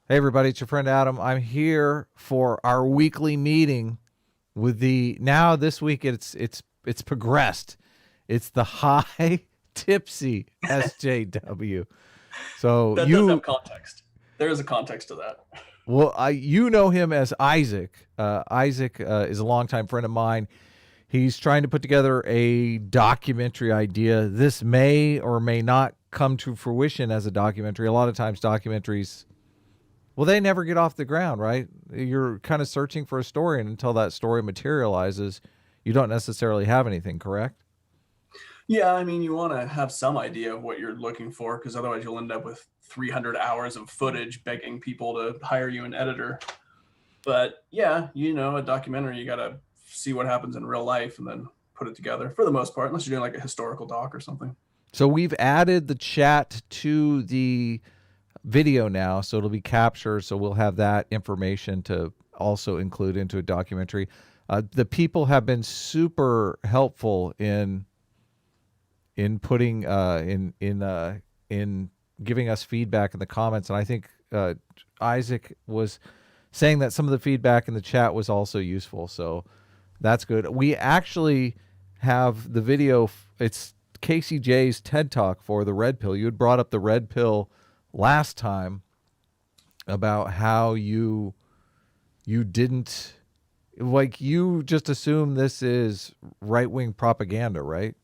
Hey everybody, it's your friend Adam. I'm here for our weekly meeting with the now this week it's progressed. It's the high tipsy SJW. So That does have you context. There is a context to that. you know him as Isaac. Isaac is a longtime friend of mine. He's trying to put together a documentary idea. This may or may not come to fruition as a documentary. A lot of times documentaries, well, they never get off the ground, right? You're kind of searching for a story, and until that story materializes, you don't necessarily have anything, correct? Yeah, I mean, you want to have some idea of what you're looking for, because otherwise you'll end up with 300 hours of footage begging people to hire you an editor. But yeah, a documentary, you got to see what happens in real life and then put it together for the most part, unless you're doing like a historical doc or something. So we've added the chat to the video now, so it'll be captured. So we'll have that information to also include into a documentary. The people have been super helpful in putting in giving us feedback in the comments, and I think Isaac was saying that some of the feedback in the chat was also useful. So that's good. We actually have the video. It's Casey J's TED Talk for the red pill. You had brought up the red pill last time about how you didn't, like, you just assume this is right-wing propaganda, right?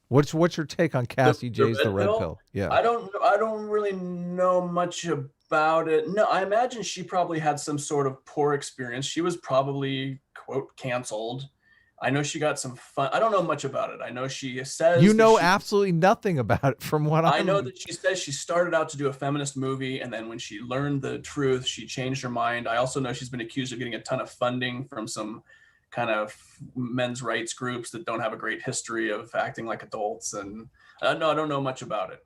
What's your take on Cassie J's The Red Pill? Yeah. I don't really know much about it. No, I imagine she probably had some sort of poor experience. She was probably, quote, canceled. I know she got some fun. I don't know much about it. I know she You says that know she absolutely nothing about it from what I know I'm. that she says she started out to do a feminist movie, and then when she learned the truth, she changed her mind. I also know she's been accused of getting a ton of funding from some kind of men's rights groups that don't have a great history of acting like adults. And no, I don't know much about it.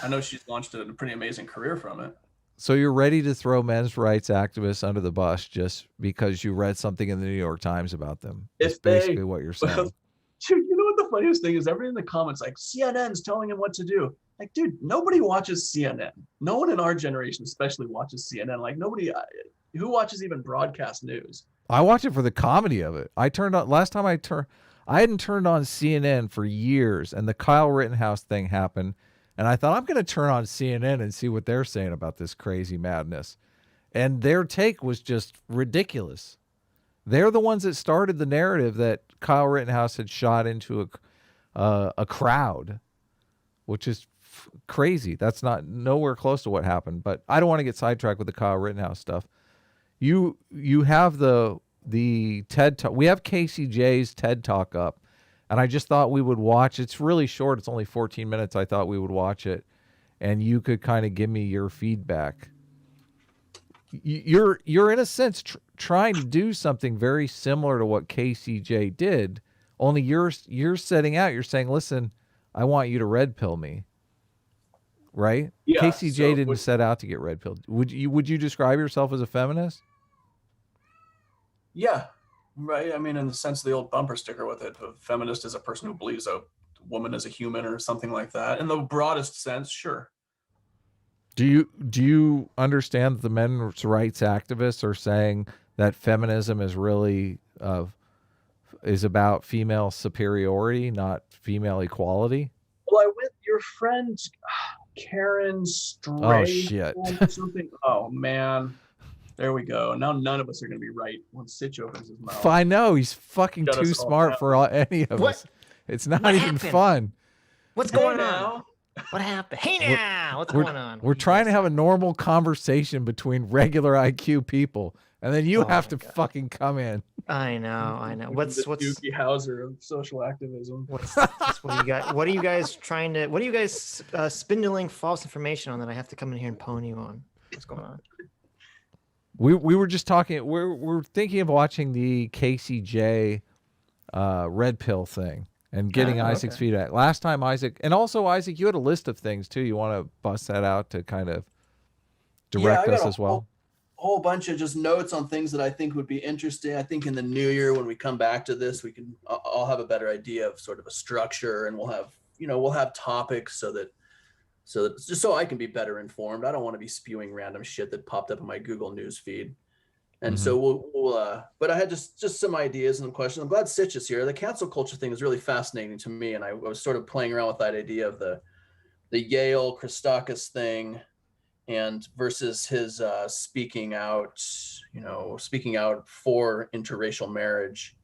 I know she's launched a pretty amazing career from it. So you're ready to throw men's rights activists under the bus just because you read something in the New York Times about them. That's If they, basically what you're well, saying. dude, you know what the funniest thing is? Everybody in the comments like CNN's telling him what to do. Like, dude, nobody watches CNN. No one in our generation, especially, watches CNN. Like, nobody. Who watches even broadcast news? I watch it for the comedy of it. I turned on last time I hadn't turned on CNN for years, and the Kyle Rittenhouse thing happened, and I thought I'm going to turn on CNN and see what they're saying about this crazy madness. And their take was just ridiculous. They're the ones that started the narrative that Kyle Rittenhouse had shot into a crowd, which is crazy. That's not nowhere close to what happened. But I don't want to get sidetracked with the Kyle Rittenhouse stuff. You have the TED Talk. We have Casey J's TED Talk up, and I just thought we would watch. It's really short. It's only 14 minutes. I thought we would watch it, and you could kind of give me your feedback. You're in a sense trying to do something very similar to what KCJ did, only you're setting out. You're saying, listen, I want you to red pill me, right? Yeah. KCJ didn't set out to get red pilled. Would you describe yourself as a feminist? Yeah. Right. I mean, in the sense of the old bumper sticker with it, a feminist is a person who believes a woman is a human or something like that. In the broadest sense, sure. Do you understand that the men's rights activists are saying that feminism is really is about female superiority, not female equality? Well, I went your friend Karen Oh Stray shit! or something. Oh man. There we go. Now none of us are going to be right when Sitch opens his mouth. I know he's fucking Shut too us all smart down. for any of What? us. It's not What even happened? fun. What's Hey going on? now. What happened? Hey We're- now, what's We're, going on? we're trying to have a normal conversation between regular IQ people, and then you Oh have my to God. fucking come in. I know. What's the Dookie Howser of social activism? what do you got? What are you guys trying to? What are you guys spindling false information on that I have to come in here and pwn you on? What's going on? We were just talking. We're thinking of watching the KCJ red pill thing and getting Isaac's okay. feedback. Last time Isaac, and also Isaac, you had a list of things too. You want to bust that out to kind of direct I us got as well? whole bunch of just notes on things that I think would be interesting. I think in the new year, when we come back to this, I'll have a better idea of sort of a structure, and we'll have topics so So it's just so I can be better informed. I don't want to be spewing random shit that popped up in my Google News feed. And so but I had just some ideas and questions. I'm glad Sitch is here. The cancel culture thing is really fascinating to me. And I was sort of playing around with that idea of the Yale Christakis thing and versus his speaking out for interracial marriage.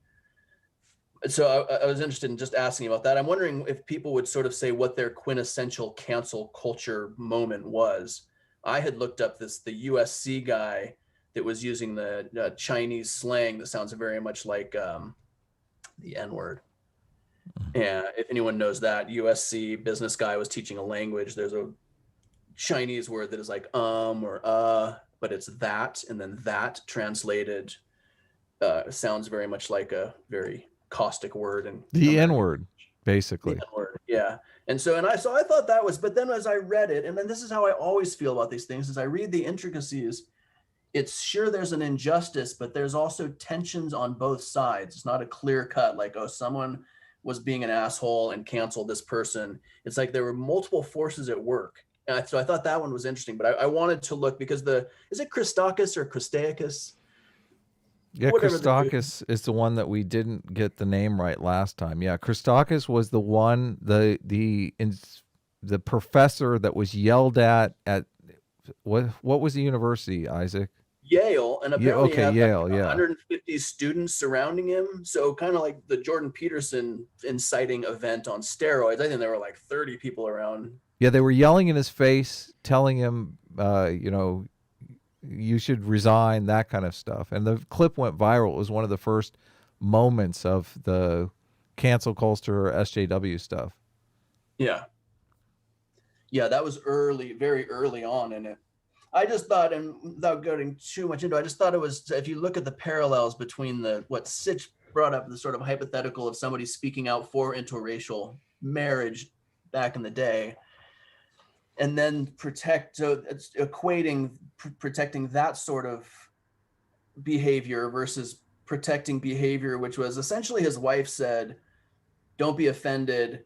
So I was interested in just asking about that. I'm wondering if people would sort of say what their quintessential cancel culture moment was. I had looked up the USC guy that was using the Chinese slang that sounds very much like the N-word. And if anyone knows that, USC business guy was teaching a language. There's a Chinese word that is like or but it's that, and then that translated sounds very much like a very caustic word. And the N-word, basically. The N-word, yeah. And so I thought that was, but then as I read it, and then this is how I always feel about these things, as I read the intricacies, it's sure there's an injustice, but there's also tensions on both sides. It's not a clear cut, like, oh, someone was being an asshole and canceled this person. It's like there were multiple forces at work. And so I thought that one was interesting, but I wanted to look because is it Christakis or Christakis? Yeah, Christakis is the one that we didn't get the name right last time. Yeah, Christakis was the one, the professor that was yelled at what was the university, Isaac? Yale, and apparently Yale, 150 students surrounding him. So kind of like the Jordan Peterson inciting event on steroids. I think there were like 30 people around. Yeah, they were yelling in his face, telling him, you should resign, that kind of stuff. And the clip went viral. It was one of the first moments of the cancel culture SJW stuff. Yeah. Yeah, that was very early on in it. I just thought, and without going too much into it, I just thought it was, if you look at the parallels between what Sitch brought up, the sort of hypothetical of somebody speaking out for interracial marriage back in the day, and then it's equating protecting that sort of behavior versus protecting behavior, which was essentially his wife said, don't be offended,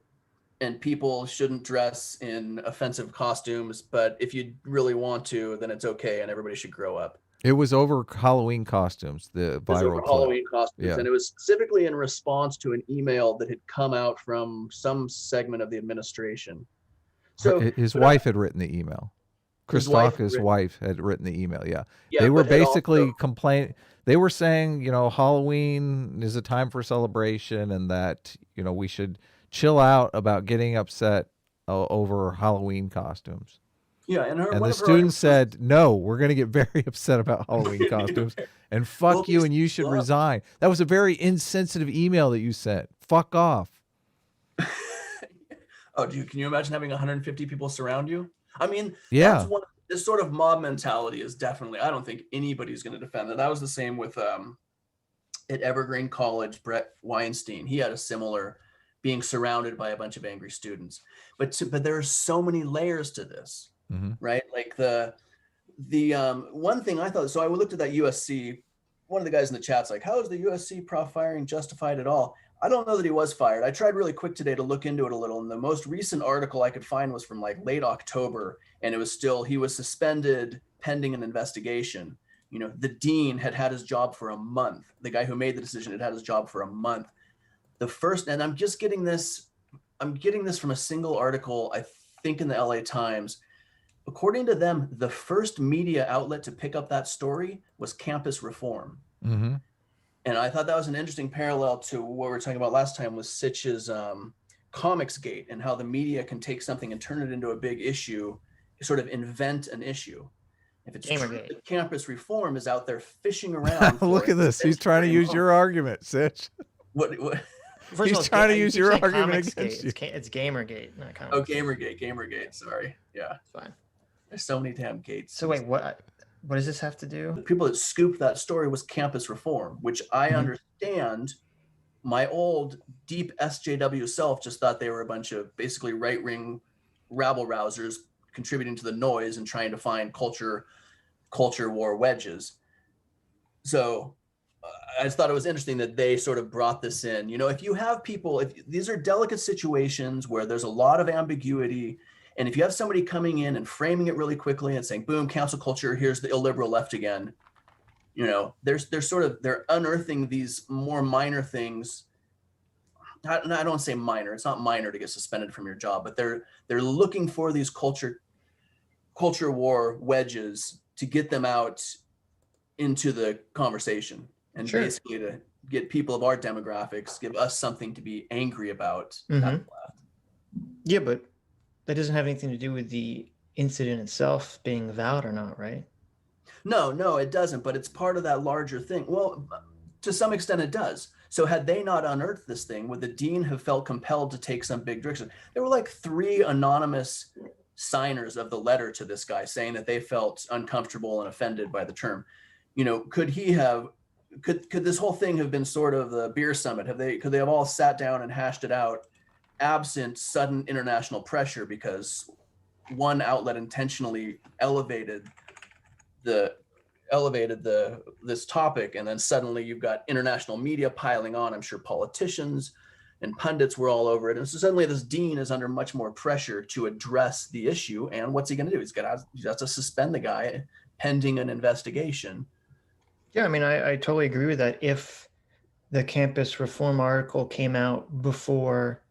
and people shouldn't dress in offensive costumes, but if you really want to, then it's okay, and everybody should grow up. It was over Halloween costumes, the viral clip. Halloween costumes, yeah. And it was specifically in response to an email that had come out from some segment of the administration. So his wife had written the email. Christakis' wife had written the email. Yeah, they were basically complaining. They were saying, Halloween is a time for celebration, and that we should chill out about getting upset over Halloween costumes. Yeah, and the students said, no, we're going to get very upset about Halloween costumes, and fuck you, and you should resign. That was a very insensitive email that you sent. Fuck off. Oh, can you imagine having 150 people surround you? I mean, yeah. This sort of mob mentality is definitely, I don't think anybody's going to defend that. That was the same with at Evergreen College, Brett Weinstein. He had a similar being surrounded by a bunch of angry students. But there are so many layers to this, right? Like the one thing I thought, so I looked at that USC, one of the guys in the chat's like, how is the USC prof firing justified at all? I don't know that he was fired. I tried really quick today to look into it a little, and the most recent article I could find was from like late October, and it was still, he was suspended pending an investigation. The dean had his job for a month. The guy who made the decision had his job for a month. And I'm getting this from a single article, I think in the LA Times. According to them, the first media outlet to pick up that story was Campus Reform. Mm-hmm. And I thought that was an interesting parallel to what we were talking about last time with Sitch's Comics Gate, and how the media can take something and turn it into a big issue, sort of invent an issue. If it's true that Campus Reform is out there fishing around. Look at this. He's trying to use your argument, Sitch. What? First He's trying to use your argument against you. It's Gamergate, not Comics. Oh, Gamergate. Sorry. Yeah. It's fine. There's so many damn gates. So wait, what does this have to do? The people that scooped that story was Campus Reform, which I understand. My old deep SJW self just thought they were a bunch of basically right-wing rabble-rousers contributing to the noise and trying to find culture war wedges. So I just thought it was interesting that they sort of brought this in. If you have people, if these are delicate situations where there's a lot of ambiguity, And if you have somebody coming in and framing it really quickly and saying, boom, cancel culture, here's the illiberal left again, you know, they're unearthing these more minor things. I don't say minor, it's not minor to get suspended from your job, but they're looking for these culture war wedges to get them out into the conversation, and Sure. basically to get people of our demographics, give us something to be angry about. Mhm. Yeah, but that doesn't have anything to do with the incident itself being avowed or not, right? No, it doesn't, but it's part of that larger thing. Well, to some extent it does. So had they not unearthed this thing, would the dean have felt compelled to take some big direction? There were like 3 anonymous signers of the letter to this guy saying that they felt uncomfortable and offended by the term. You know, could this whole thing have been sort of the beer summit? Could they have all sat down and hashed it out absent sudden international pressure because one outlet intentionally elevated this topic, and then suddenly you've got international media piling on. I'm sure politicians and pundits were all over it, and so suddenly this dean is under much more pressure to address the issue. And what's he going to do? He has to suspend the guy pending an investigation. Yeah, I mean, I totally agree with that. If the campus reform article came out before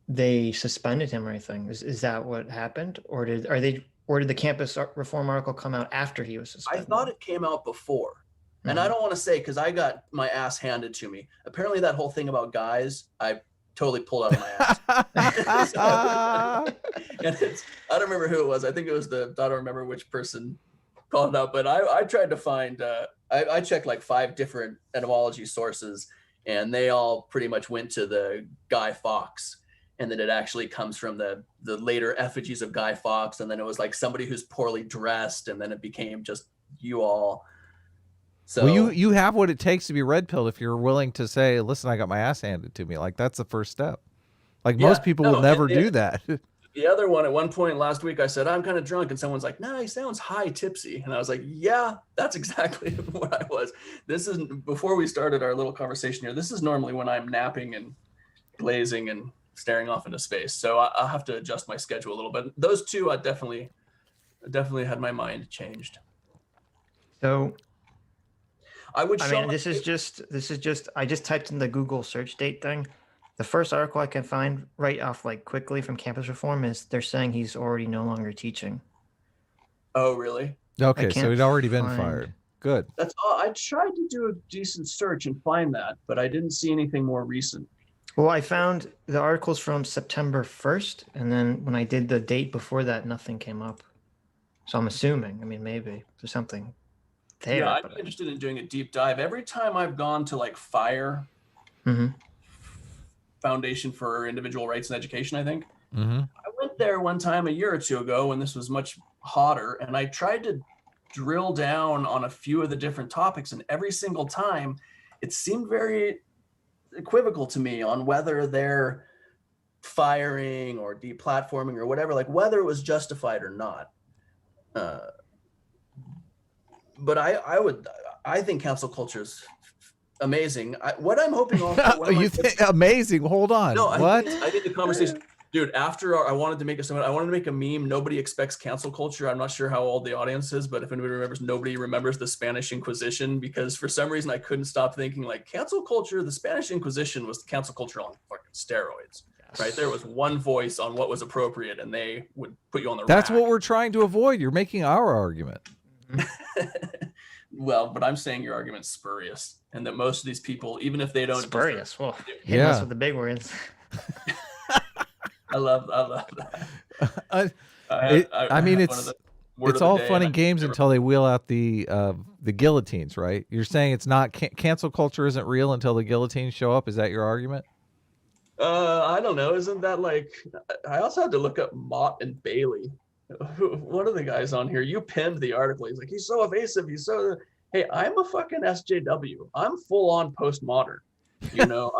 they suspended him or anything, is that what happened, or did the campus reform article come out after he was suspended? I thought it came out before. And I don't want to say, because I got my ass handed to me. Apparently that whole thing about guys, I totally pulled out of my ass. And I don't remember who it was. I think it was I don't remember which person called it out, but I tried to find, I checked like 5 different etymology sources, and they all pretty much went to the Guy Fawkes. And then it actually comes from the later effigies of Guy Fawkes. And then it was like somebody who's poorly dressed. And then it became just you all. So well, you have what it takes to be red pilled if you're willing to say, listen, I got my ass handed to me. Like, that's the first step. Like, most people will never do that. The other one, at one point last week, I said, I'm kind of drunk. And someone's like, no, he sounds high tipsy. And I was like, yeah, that's exactly what I was. This is, before we started our little conversation here, this is normally when I'm napping and glazing and staring off into space. So I'll have to adjust my schedule a little bit. Those 2, I definitely had my mind changed. So I mean, this is just, I just typed in the Google search date thing. The first article I can find right off, like quickly, from campus reform is they're saying he's already no longer teaching. Oh, really? Okay, so he'd already been fired. Good. That's all. I tried to do a decent search and find that, but I didn't see anything more recent. Well, I found the articles from September 1st, and then when I did the date before that, nothing came up. So I'm assuming, I mean, maybe there's something there. Yeah, I'm interested in doing a deep dive. Every time I've gone to like FIRE, Foundation for Individual Rights and Education, I think. I went there one time a year or 2 ago when this was much hotter, and I tried to drill down on a few of the different topics, and every single time it seemed very equivocal to me on whether they're firing or deplatforming or whatever, like whether it was justified or not. But I think cancel culture is amazing. What I'm hoping also, you think amazing? Hold on. No, what? I think the conversation, dude, after I wanted to make a meme. Nobody expects cancel culture. I'm not sure how old the audience is, but if anybody remembers, nobody remembers the Spanish Inquisition, because for some reason I couldn't stop thinking like cancel culture. The Spanish Inquisition was cancel culture on fucking steroids. Yes. Right? There was one voice on what was appropriate, and they would put you on the That's rack. what we're trying to avoid. You're making our argument. Well, but I'm saying your argument's spurious, and that most of these people, even if they don't spurious, well, yeah, us with the big words. I love that. I mean, it's all fun and games until they wheel out the guillotines, right? You're saying it's not cancel culture isn't real until the guillotines show up. Is that your argument? I don't know. Isn't that like? I also had to look up Mott and Bailey. One of the guys on here, you pinned the article. He's like, he's so evasive. He's so. Hey, I'm a fucking SJW. I'm full on postmodern. You know,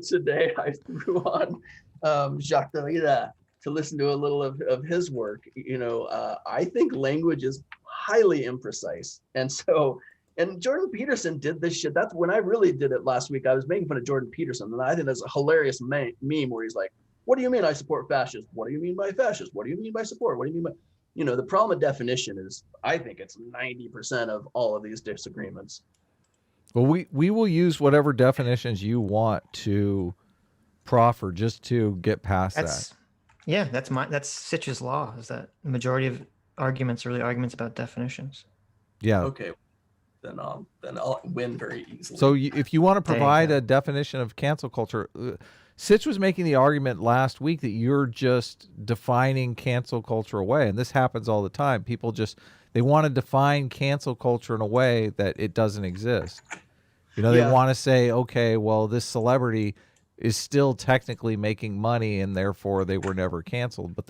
today I threw on Jack Stryker to listen to a little of his work. You know, I think language is highly imprecise, and Jordan Peterson did this shit. That's when I really did it last week. I was making fun of Jordan Peterson, and I think that's a hilarious meme where he's like, What do you mean I support fascists? What do you mean by fascist? What do you mean by support? What do you mean by, the problem with definition is, I think it's 90% of all of these disagreements. Well, we will use whatever definitions you want to proffer just to get past that. Yeah, that's Sitch's law, is that the majority of arguments are really arguments about definitions. Yeah. Okay. Then I'll win very easily. So if you want to provide a definition of cancel culture, Sitch was making the argument last week that you're just defining cancel culture away. And this happens all the time. People they want to define cancel culture in a way that it doesn't exist. They want to say, okay, well, this celebrity is still technically making money and therefore they were never canceled. But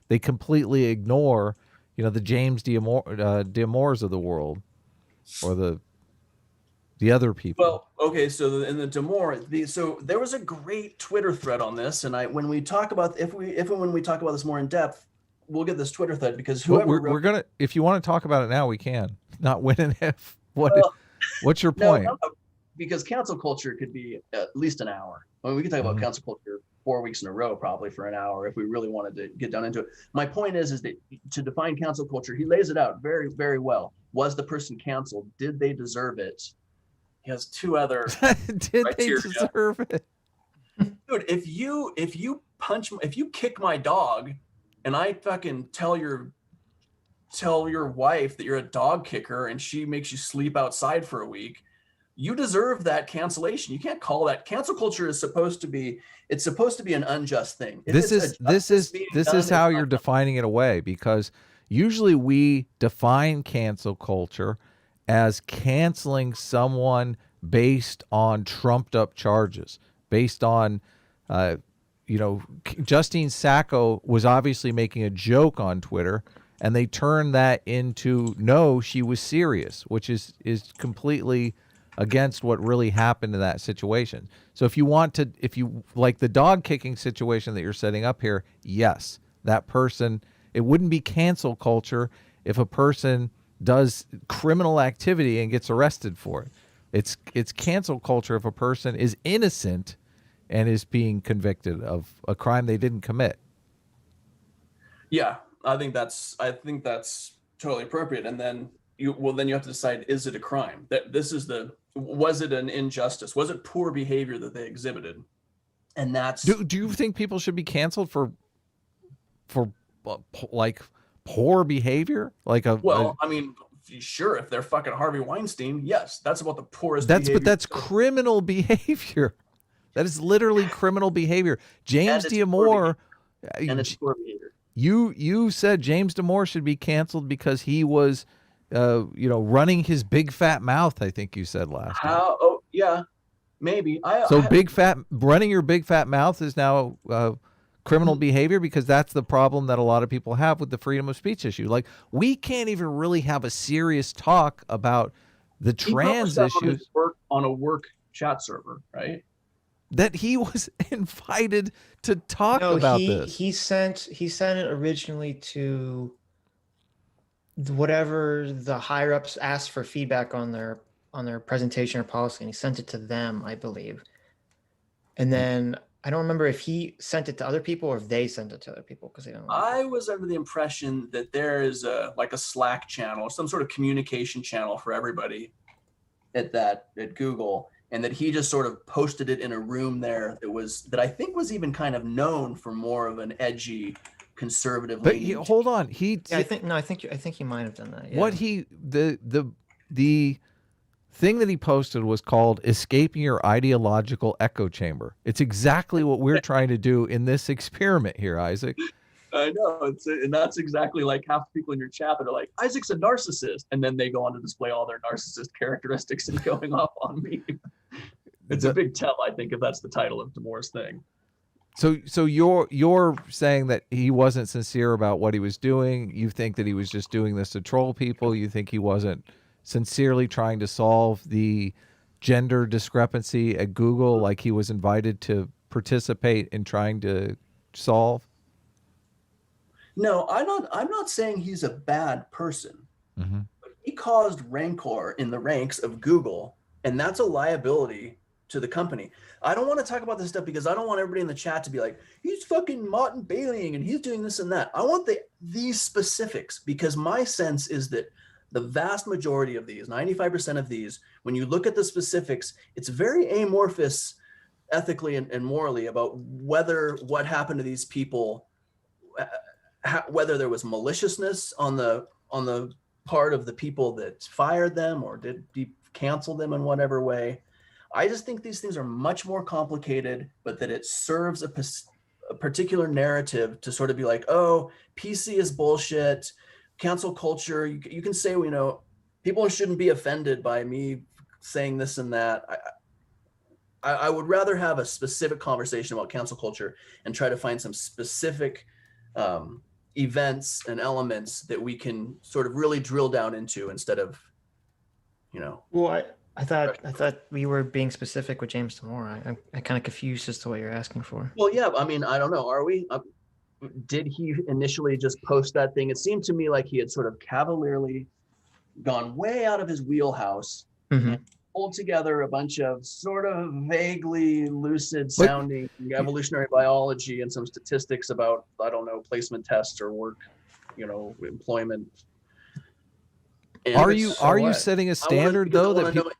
they completely ignore, the James D'Amours of the world or the other people. Well, okay, so in the D'Amour, so there was a great Twitter thread on this, and when we talk about when we talk about this more in depth, we'll get this Twitter thread because whoever we're gonna, if you want to talk about it now, we can. Not when and if. What's your point? No, because cancel culture could be at least an hour. I mean, we could talk about cancel culture 4 weeks in a row, probably for an hour, if we really wanted to get down into it. My point is that to define cancel culture, he lays it out very, very well. Was the person canceled? Did they deserve it? He has two other Did criteria. They deserve it? Dude, if you kick my dog and I fucking tell your wife that you're a dog kicker and she makes you sleep outside for a week, you deserve that cancellation. You can't call that cancel culture. It's supposed to be an unjust thing. This is how you're defining it away, because usually we define cancel culture as canceling someone based on trumped up charges, based on, Justine Sacco was obviously making a joke on Twitter, and they turned that into, no, she was serious, which is completely against what really happened in that situation. So if you like the dog kicking situation that you're setting up here, yes, that person, it wouldn't be cancel culture if a person does criminal activity and gets arrested for it. It's cancel culture if a person is innocent and is being convicted of a crime they didn't commit. Yeah, I think that's totally appropriate. And then you have to decide, is it a crime? Was it an injustice? Was it poor behavior that they exhibited? And that's. Do you think people should be canceled for like poor behavior? I mean, sure, if they're fucking Harvey Weinstein, yes, that's about the poorest behavior. But that's criminal behavior. That is literally criminal behavior. James D'Amour, and it's poor behavior. You said James D'Amour should be canceled because he was, running his big fat mouth. I think you said last time. Oh yeah, maybe. Running your big fat mouth is now criminal behavior, because that's the problem that a lot of people have with the freedom of speech issue. Like, we can't even really have a serious talk about the trans issues on a work chat server, right? That he was invited to talk about this. He sent it originally to whatever the higher ups asked for feedback on their presentation or policy, and he sent it to them, I believe. And then I don't remember if he sent it to other people or if they sent it to other people, because they don't. I was under the impression that there is a Slack channel, some sort of communication channel for everybody at Google, and that he just sort of posted it in a room there that I think was even kind of known for more of an edgy conservative. But hold on, I think he might have done that. Yeah. What the thing that he posted was called "Escaping Your Ideological Echo Chamber." It's exactly what we're trying to do in this experiment here, Isaac. I know, and that's exactly like half the people in your chat that are like, Isaac's a narcissist, and then they go on to display all their narcissist characteristics and going off on me. It's a big tell, I think, if that's the title of D'Amour's thing. So you're saying that he wasn't sincere about what he was doing. You think that he was just doing this to troll people. You think he wasn't sincerely trying to solve the gender discrepancy at Google, like he was invited to participate in trying to solve? No, I'm not saying he's a bad person. Mm-hmm. But he caused rancor in the ranks of Google, and that's a liability to the company. I don't want to talk about this stuff because I don't want everybody in the chat to be like, he's fucking Martin Baileying and he's doing this and that. I want these specifics, because my sense is that the vast majority of these, 95% of these, when you look at the specifics, it's very amorphous ethically and morally about whether what happened to these people, whether there was maliciousness on the part of the people that fired them, or did he cancel them in whatever way. I just think these things are much more complicated, but that it serves a particular narrative to sort of be like, oh, PC is bullshit, cancel culture. You can say, you know, people shouldn't be offended by me saying this and that. I would rather have a specific conversation about cancel culture and try to find some specific events and elements that we can sort of really drill down into, instead of, you know. Well, I thought we were being specific with James Damore. I kind of confused as to what you're asking for. Well, yeah, I mean, I don't know. Are we? Did he initially just post that thing? It seemed to me like he had sort of cavalierly gone way out of his wheelhouse and pulled together a bunch of sort of vaguely lucid sounding evolutionary biology and some statistics about, I don't know, placement tests or work, you know, employment. And Are you setting a standard though that people...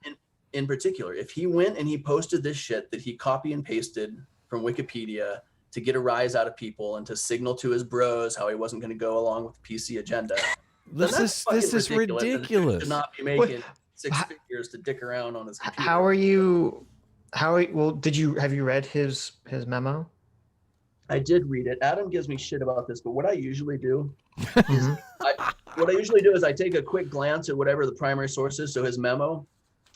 in particular, if he went and he posted this shit that he copy and pasted from Wikipedia to get a rise out of people and to signal to his bros how he wasn't going to go along with the PC agenda, this is ridiculous. To not be making six figures to dick around on his computer. Well, have you read his memo? I did read it. Adam gives me shit about this, but what I usually do is I take a quick glance at whatever the primary source is, so his memo,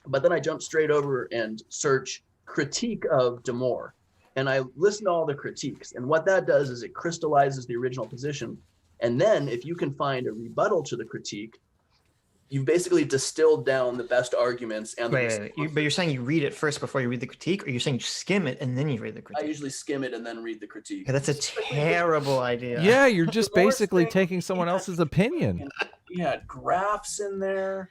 but then I jump straight over and search critique of Damore, and I listen to all the critiques. And what that does is it crystallizes the original position. And then if you can find a rebuttal to the critique, you've basically distilled down the best arguments. And but you're saying you read it first before you read the critique, or you're saying you skim it and then you read the critique? I usually skim it and then read the critique. Okay, that's a terrible idea. Yeah, you're just basically taking someone else's opinion. He had graphs in there.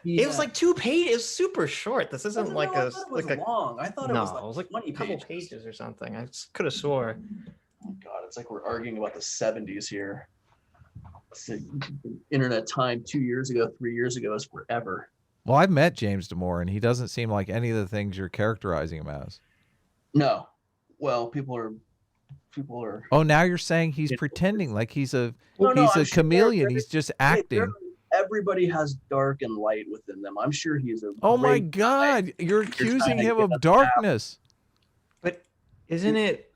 It was like 2 pages. It was super short. This isn't long. I thought it was like 20 a couple pages or something. I could have swore. Oh God, it's like we're arguing about the 70s here. Internet time 2 years ago, 3 years ago is forever. Well, I've met James Damore, and he doesn't seem like any of the things you're characterizing him as. No. Well, people are. Oh, now you're saying he's pretending like he's a chameleon. He's just acting. Everybody has dark and light within them. I'm sure he's a. Oh my God! You're accusing him of darkness. But isn't it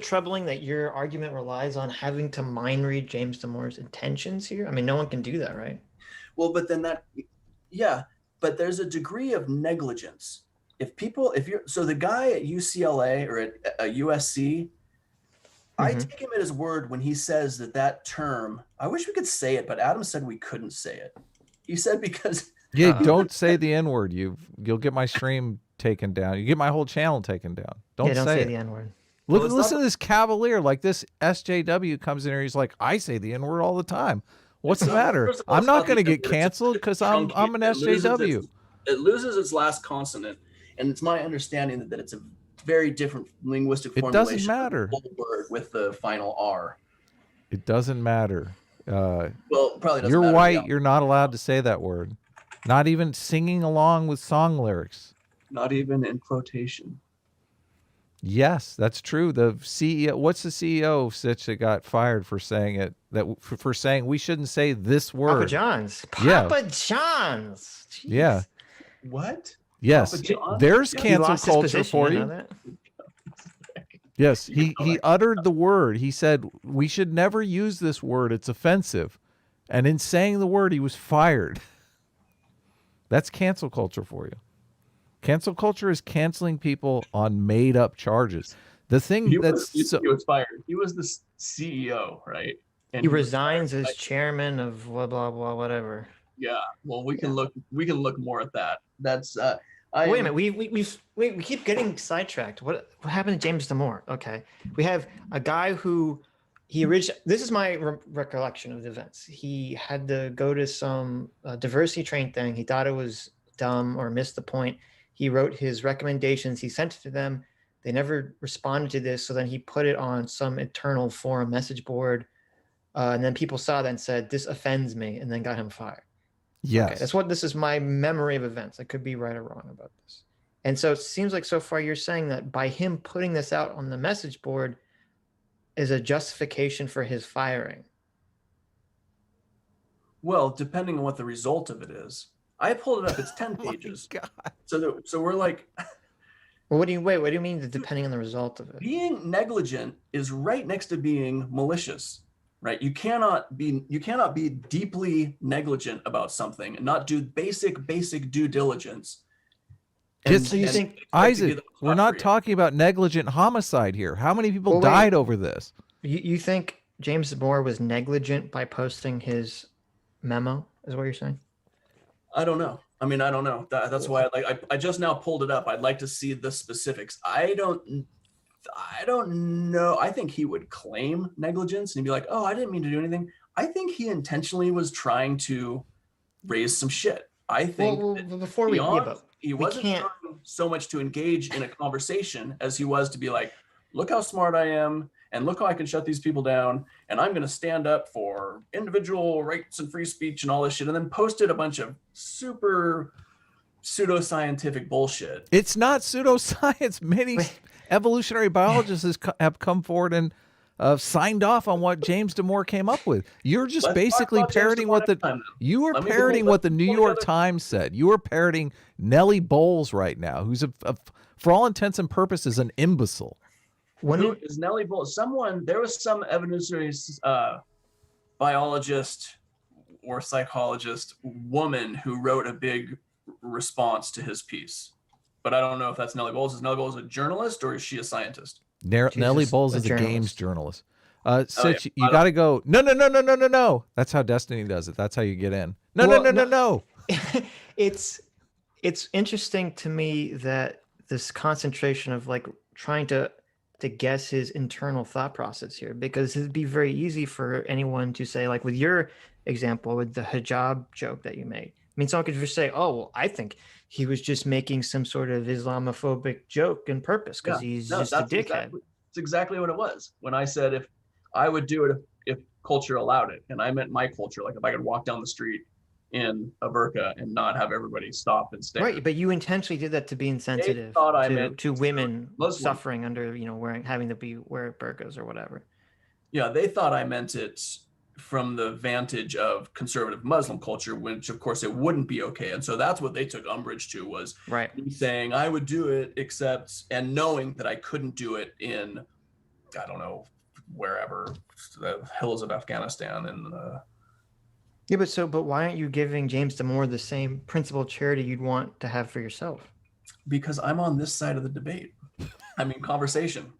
troubling that your argument relies on having to mind read James Damore's intentions here? I mean, no one can do that, right? Well, but then but there's a degree of negligence. So the guy at UCLA or at USC, I take him at his word when he says that term. I wish we could say it, but Adam said we couldn't say it. He said because. Yeah, don't say the N-word. You'll get my stream taken down. You get my whole channel taken down. Don't say the N-word. Listen to this cavalier. Like this SJW comes in here. He's like, I say the N-word all the time. What's the matter? I'm not going to get canceled because I'm an SJW. It loses its last consonant, and it's my understanding that it's a very different linguistic formulation. It doesn't matter. Of the whole word with the final R. It doesn't matter. Well, probably doesn't you're matter. white. You're not allowed to say that word. Not even singing along with song lyrics. Not even in quotation. Yes, that's true. The CEO, what's the CEO of Sitch that got fired for saying it? For saying we shouldn't say this word. Papa John's. Papa John's. Jeez. Yeah. What? Yes. There's cancel culture for you. Yes, he uttered the word. He said we should never use this word. It's offensive. And in saying the word, he was fired. That's cancel culture for you. Cancel culture is canceling people on made-up charges. The thing he was fired. He was the CEO, right? And he resigns as chairman of blah blah blah whatever. Yeah. Well, we can look more at that. That's wait a minute. We keep getting sidetracked. What happened to James Damore? Okay, we have a guy who this is my recollection of the events. He had to go to some diversity train thing. He thought it was dumb or missed the point. He wrote his recommendations. He sent it to them. They never responded to this. So then he put it on some internal forum message board. And then people saw that and said, this offends me, and then got him fired. Yes. Okay, this is my memory of events. I could be right or wrong about this. And so it seems like so far you're saying that by him putting this out on the message board is a justification for his firing. Well, depending on what the result of it is. I pulled it up. It's 10 pages. God. So we're like, Well, what do you mean that depending on the result of it? being negligent is right next to being malicious, right? You cannot be deeply negligent about something and not do basic due diligence. It's- So you think- expect to Isaac, get we're off not free. talking about negligent homicide here. How many people Well, wait. died over this? You think James Moore was negligent by posting his memo, is what you're saying? I don't know. I mean, I don't know. That's why I just now pulled it up. I'd like to see the specifics. I don't know. I think he would claim negligence and he'd be like, "Oh, I didn't mean to do anything." I think he intentionally was trying to raise some shit. I think that before we, he wasn't can't- trying so much to engage in a conversation as he was to be like, "Look how smart I am, and look how I can shut these people down, and I'm going to stand up for individual rights and free speech and all this shit," and then posted a bunch of super pseudoscientific bullshit. It's not pseudoscience. Many evolutionary biologists have come forward and signed off on what James Damore came up with. You're just Let's basically talk about James parroting Damore what the next time, then. you are Let me parroting pull- what the let's New pull York together- Times said. You are parroting Nellie Bowles right now, who's for all intents and purposes an imbecile. when Who is Nellie Bowles? There was some evolutionary biologist or psychologist woman who wrote a big response to his piece, but I don't know if that's Nellie Bowles. Is Nellie Bowles a journalist or is she a scientist? Nellie just Bowles a is a games journalist. journalist. Sitch, yeah. you got to go. No. That's how Destiny does it. That's how you get in. Well, No. it's interesting to me that this concentration of like trying to guess his internal thought process here, because it'd be very easy for anyone to say, like with your example with the hijab joke that you made. I mean, someone could just say, "Oh, well, I think he was just making some sort of Islamophobic joke on purpose because he's just a dickhead." That's exactly what it was. When I said if I would do it if culture allowed it, and I meant my culture, like if I could walk down the street in a burqa and not have everybody stop and stare. Right, but you intentionally did that to be insensitive thought I meant to women Muslim. suffering under, having to wear burqas or whatever. Yeah, they thought I meant it from the vantage of conservative Muslim culture, which of course it wouldn't be okay. And so that's what they took umbrage to, was Right. me saying I would do it, except, and knowing that I couldn't do it in, I don't know, wherever, the hills of Afghanistan. And Yeah, but why aren't you giving James Damore the same principled charity you'd want to have for yourself? because I'm on this side of the debate. I mean, conversation.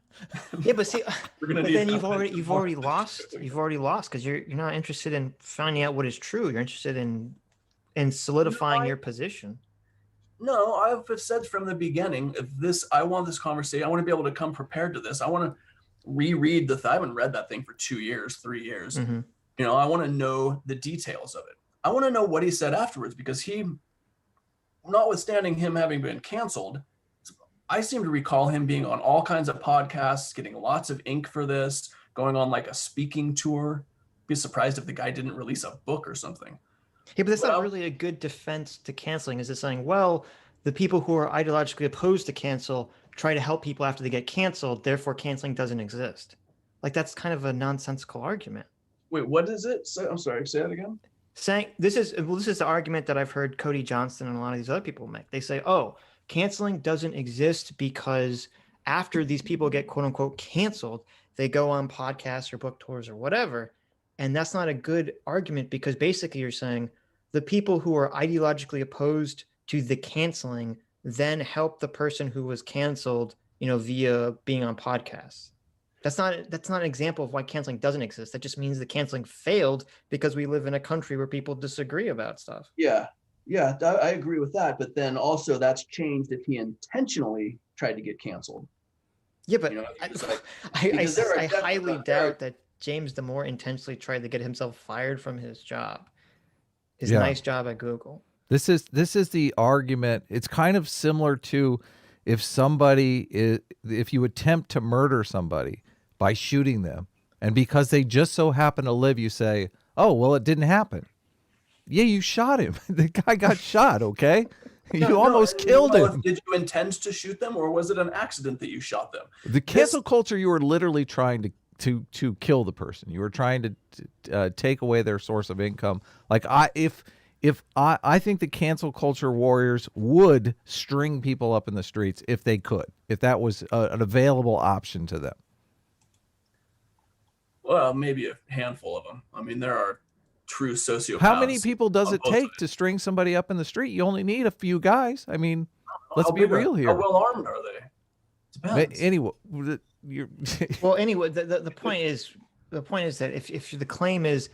Yeah, but see, We're gonna but need then something you've more already lost. You've already lost because you're not interested in finding out what is true. You're interested in solidifying your position. No, I've said from the beginning, I want this conversation. I want to be able to come prepared to this. I want to reread I haven't read that thing for 2 years, 3 years. Mhm. I want to know the details of it. I want to know what he said afterwards, because notwithstanding him having been canceled, I seem to recall him being on all kinds of podcasts, getting lots of ink for this, going on like a speaking tour. Be surprised if the guy didn't release a book or something. Yeah, but that's Well- not really a good defense to canceling. Is it saying, well, the people who are ideologically opposed to cancel try to help people after they get canceled, therefore canceling doesn't exist? Like, that's kind of a nonsensical argument. Wait, what is it? I'm sorry, say that again. Saying this is the argument that I've heard Cody Johnston and a lot of these other people make. They say, oh, canceling doesn't exist because after these people get quote unquote canceled, they go on podcasts or book tours or whatever. And that's not a good argument, because basically you're saying the people who are ideologically opposed to the canceling then help the person who was canceled, via being on podcasts. That's not an example of why canceling doesn't exist. That just means the canceling failed because we live in a country where people disagree about stuff. Yeah, I agree with that. But then also that's changed if he intentionally tried to get canceled. Yeah, but It's like, because there are I definitely- highly doubt that James Damore intentionally tried to get himself fired from his job, his Yeah. nice job at Google. This is the argument. It's kind of similar to if you attempt to murder somebody by shooting them, and because they just so happen to live, you say, "Oh, well, it didn't happen." Yeah, you shot him. The guy got shot. Okay, you almost killed him. Did you intend to shoot them, or was it an accident that you shot them? The cancel culture, you were literally trying to kill the person. You were trying to take away their source of income. Like I think the cancel culture warriors would string people up in the streets if they could, if that was an available option to them. Well, maybe a handful of them. I mean, there are true sociopaths. How many people does it take to string somebody up in the street? You only need a few guys. I mean, let's be real here. How well armed are they? Depends. Anyway, well, anyway, the point is that if the claim is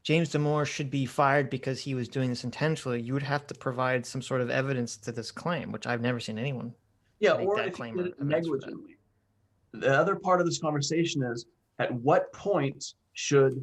James Damore should be fired because he was doing this intentionally, you would have to provide some sort of evidence to this claim, which I've never seen anyone. Make or that if claim you did it negligently. The other part of this conversation is, at what point should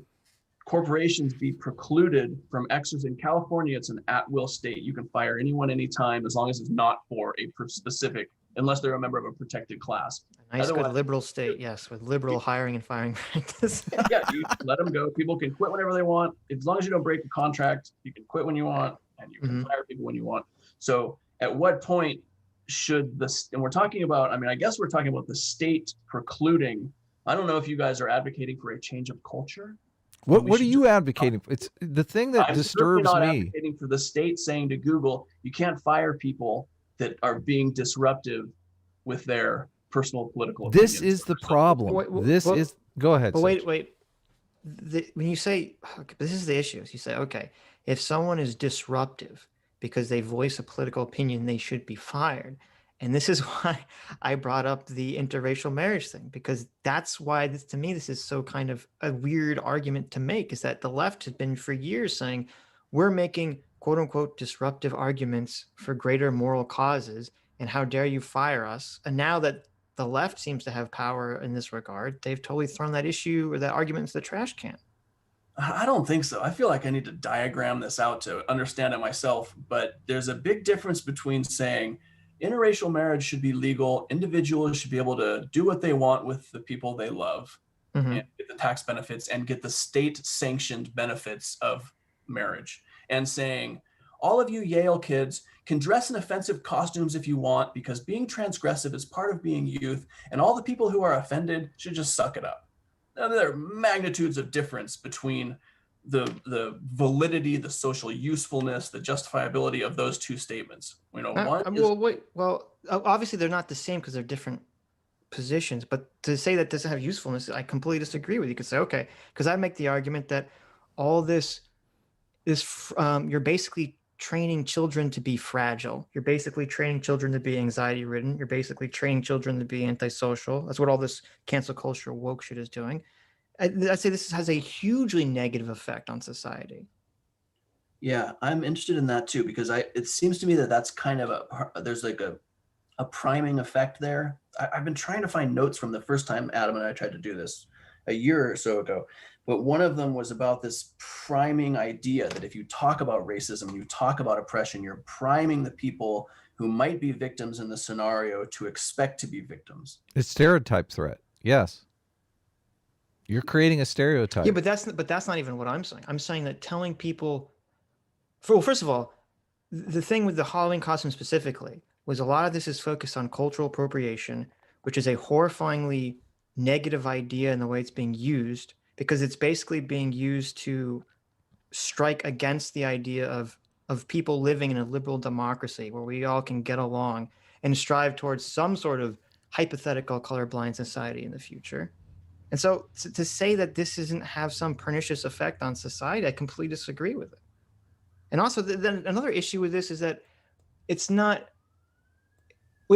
corporations be precluded from exercising? In California, it's an at-will state. You can fire anyone anytime as long as it's not for a specific, unless they're a member of a protected class. A nice, good liberal state, yes, with liberal hiring and firing practice. Yeah, you let them go. People can quit whenever they want. As long as you don't break a contract, you can quit when you want, and you can fire people when you want. So at what point should this, and we're talking about, I mean, I guess we're talking about the state precluding. I don't know if you guys are advocating for a change of culture. What are you advocating for? It's the thing that disturbs me. I'm me. advocating for the state saying to Google, you can't fire people that are being disruptive with their personal political opinions. This is the problem. Go ahead. But wait. When you say, okay, this is the issue. You say, okay, if someone is disruptive because they voice a political opinion, they should be fired. And this is why I brought up the interracial marriage thing, because that's why to me, this is so kind of a weird argument to make, is that the left has been for years saying we're making quote unquote disruptive arguments for greater moral causes. And how dare you fire us? And now that the left seems to have power in this regard, they've totally thrown that issue or that argument into the trash can. I don't think so. I feel like I need to diagram this out to understand it myself. But there's a big difference between saying interracial marriage should be legal, individuals should be able to do what they want with the people they love, and get the tax benefits and get the state-sanctioned benefits of marriage, and saying all of you Yale kids can dress in offensive costumes if you want, because being transgressive is part of being youth, and all the people who are offended should just suck it up. Now, there are magnitudes of difference between the validity, the social usefulness, the justifiability of those two statements. Obviously they're not the same because they're different positions, but to say that doesn't have usefulness, I completely disagree with you. You could say, okay, because I make the argument that all this you're basically training children to be fragile. You're basically training children to be anxiety ridden. You're basically training children to be antisocial. That's what all this cancel culture woke shit is doing. I'd say this has a hugely negative effect on society. Yeah, I'm interested in that too, because it seems to me that that's kind of there's like a priming effect there. I've been trying to find notes from the first time Adam and I tried to do this a year or so ago, but one of them was about this priming idea that if you talk about racism, you talk about oppression, you're priming the people who might be victims in the scenario to expect to be victims. It's stereotype threat. Yes. You're creating a stereotype. Yeah, but that's not even what I'm saying. I'm saying that telling people, first of all, the thing with the Halloween costume specifically was a lot of this is focused on cultural appropriation, which is a horrifyingly negative idea in the way it's being used, because it's basically being used to strike against the idea of people living in a liberal democracy where we all can get along and strive towards some sort of hypothetical colorblind society in the future. And so to say that this doesn't have some pernicious effect on society, I completely disagree with it. And also then another issue with this is that it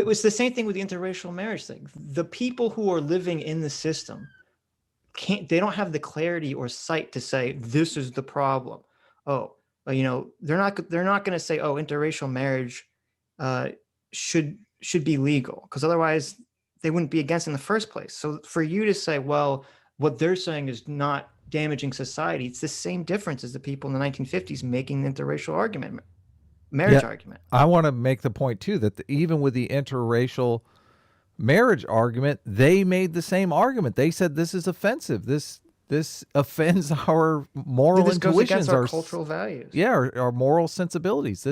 was the same thing with the interracial marriage thing. The people who are living in the system they don't have the clarity or sight to say, this is the problem. They're not going to say, oh, interracial marriage should be legal, because otherwise they wouldn't be against it in the first place. So for you to say, well, what they're saying is not damaging society, it's the same difference as the people in the 1950s making the interracial argument. marriage Yeah. argument. I want to make the point too that even with the interracial marriage argument, they made the same argument. They said this is offensive. This offends our moral This goes intuitions, against our cultural values. Yeah, our moral sensibilities.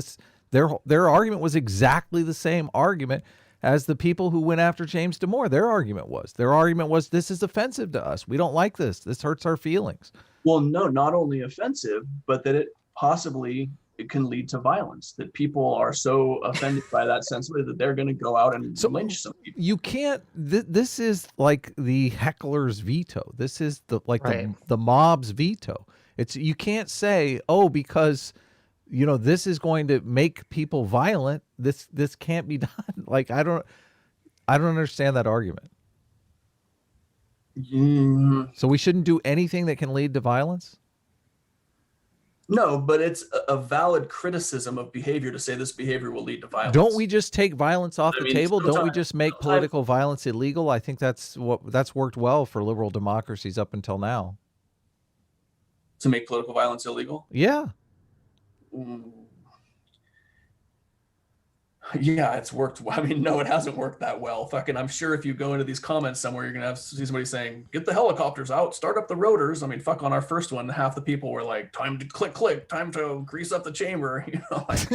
Their argument was exactly the same argument as the people who went after James Damore. Their argument was this is offensive to us. We don't like this. This hurts our feelings. Well, no, not only offensive, but that it can lead to violence, that people are so offended by that sensibility that they're going to go out and lynch some people. You can't, this is like the heckler's veto. This is the mob's veto. You can't say, oh, because, this is going to make people violent. This can't be done. Like, I don't understand that argument. So we shouldn't do anything that can lead to violence? No, but it's a valid criticism of behavior to say this behavior will lead to violence. Don't we just take violence off the table? Don't we just make sometimes political violence illegal? I think that's worked well for liberal democracies up until now. To make political violence illegal? Yeah. Yeah, it's worked. I mean, no, it hasn't worked that well. Fucking, I'm sure if you go into these comments somewhere, you're gonna see somebody saying, "Get the helicopters out, start up the rotors." I mean, fuck, on our first one, half the people were like, "Time to click, time to grease up the chamber." Like,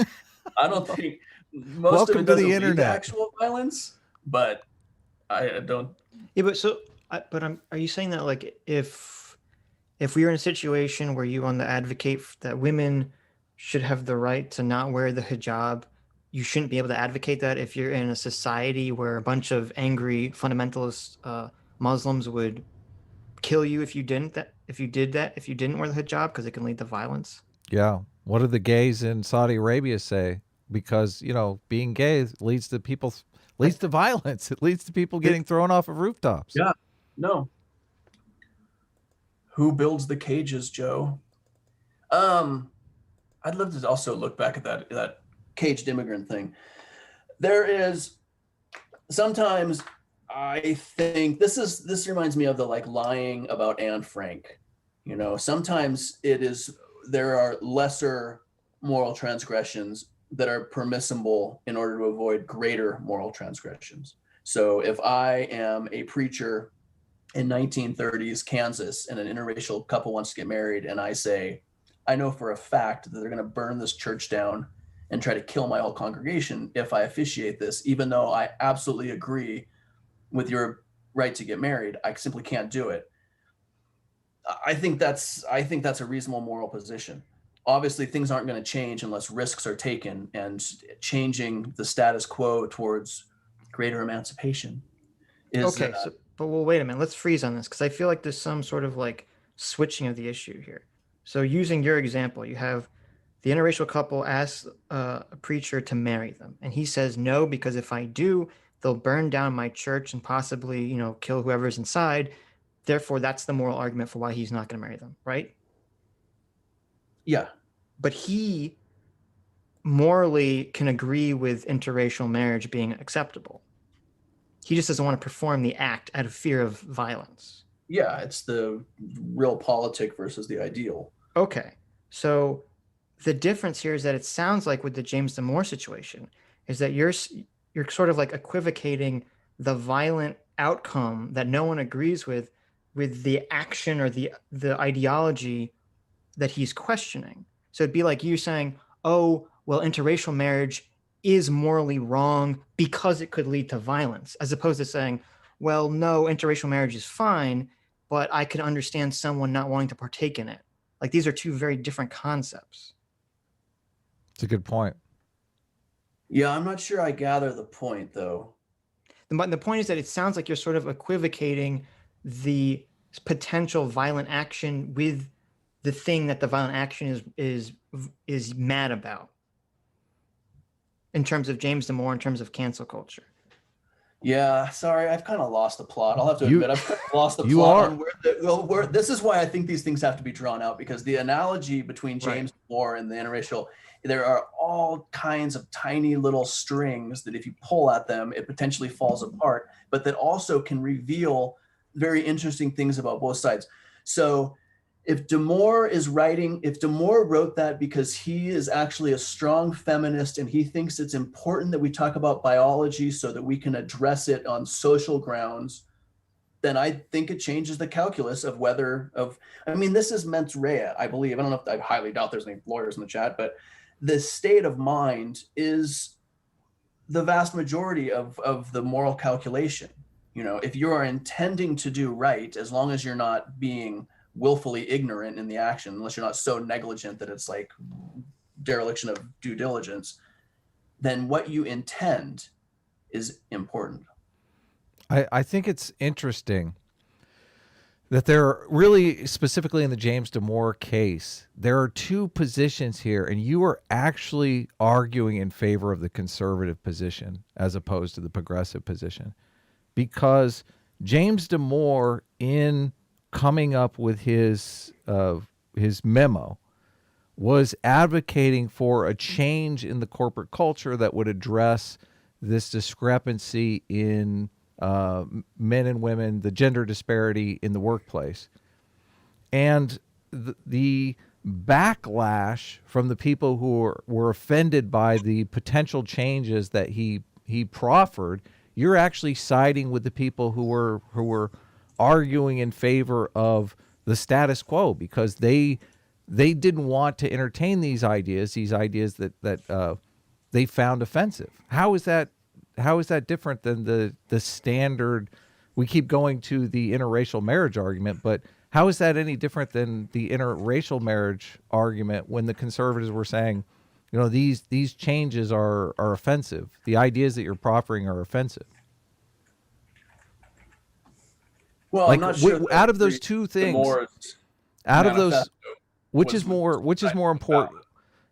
I don't think most Welcome of it to doesn't the lead to internet. actual violence, but I don't. Yeah, but are you saying that like if we were in a situation where you want to advocate that women should have the right to not wear the hijab, you shouldn't be able to advocate that if you're in a society where a bunch of angry fundamentalist Muslims would kill you if you didn't wear the hijab because it can lead to violence? Yeah. What do the gays in Saudi Arabia say? Because, being gay leads to violence. It leads to people getting thrown off of rooftops. Yeah. No. Who builds the cages, Joe? I'd love to also look back at that caged immigrant thing. There is sometimes, I think this reminds me of the like lying about Anne Frank. Sometimes there are lesser moral transgressions that are permissible in order to avoid greater moral transgressions. So if I am a preacher in 1930s Kansas and an interracial couple wants to get married, and I say, I know for a fact that they're going to burn this church down and try to kill my whole congregation if I officiate this, even though I absolutely agree with your right to get married, I simply can't do it. I think that's a reasonable moral position. Obviously, things aren't going to change unless risks are taken, and changing the status quo towards greater emancipation is okay. But wait a minute. Let's freeze on this because I feel like there's some sort of like switching of the issue here. So using your example, you have the interracial couple asks a preacher to marry them, and he says no because if I do, they'll burn down my church and possibly, kill whoever's inside. Therefore, that's the moral argument for why he's not going to marry them, right? Yeah. But he morally can agree with interracial marriage being acceptable. He just doesn't want to perform the act out of fear of violence. Yeah, it's the real politic versus the ideal. Okay. So the difference here is that it sounds like with the James Damore situation is that you're sort of like equivocating the violent outcome that no one agrees with the action or the ideology that he's questioning. So it'd be like you saying, oh, well, interracial marriage is morally wrong because it could lead to violence, as opposed to saying, well, no, interracial marriage is fine, but I can understand someone not wanting to partake in it. Like these are two very different concepts. It's a good point. Yeah, I'm not sure I gather the point, though. The point is that it sounds like you're sort of equivocating the potential violent action with the thing that the violent action is mad about. In terms of James Damore, in terms of cancel culture. Yeah, sorry, I've kind of lost the plot. I'll have to admit, I've kind of lost the You plot. are. This is why I think these things have to be drawn out, because the analogy between James Damore and the interracial, there are all kinds of tiny little strings that if you pull at them, it potentially falls apart, but that also can reveal very interesting things about both sides. So if Damore wrote that because he is actually a strong feminist and he thinks it's important that we talk about biology so that we can address it on social grounds, then I think it changes the calculus of this is mens rea, I believe. I don't know if I highly doubt there's any lawyers in the chat, but the state of mind is the vast majority of the moral calculation. If you are intending to do right, as long as you're not being willfully ignorant in the action, unless you're not so negligent that it's like dereliction of due diligence, then what you intend is important. I think it's interesting that there are really, specifically in the James Damore case, there are two positions here, and you are actually arguing in favor of the conservative position as opposed to the progressive position. Because James Damore, in coming up with his memo, was advocating for a change in the corporate culture that would address this discrepancy in men and women, the gender disparity in the workplace. And the backlash from the people who were offended by the potential changes that he proffered, you're actually siding with the people who were arguing in favor of the status quo because they didn't want to entertain these ideas that they found offensive. How is that different than the standard? We keep going to the interracial marriage argument, but how is that any different than the interracial marriage argument when the conservatives were saying, these changes are offensive. The ideas that you're proffering are offensive. Well, I'm not sure. Out of those two things, which is more important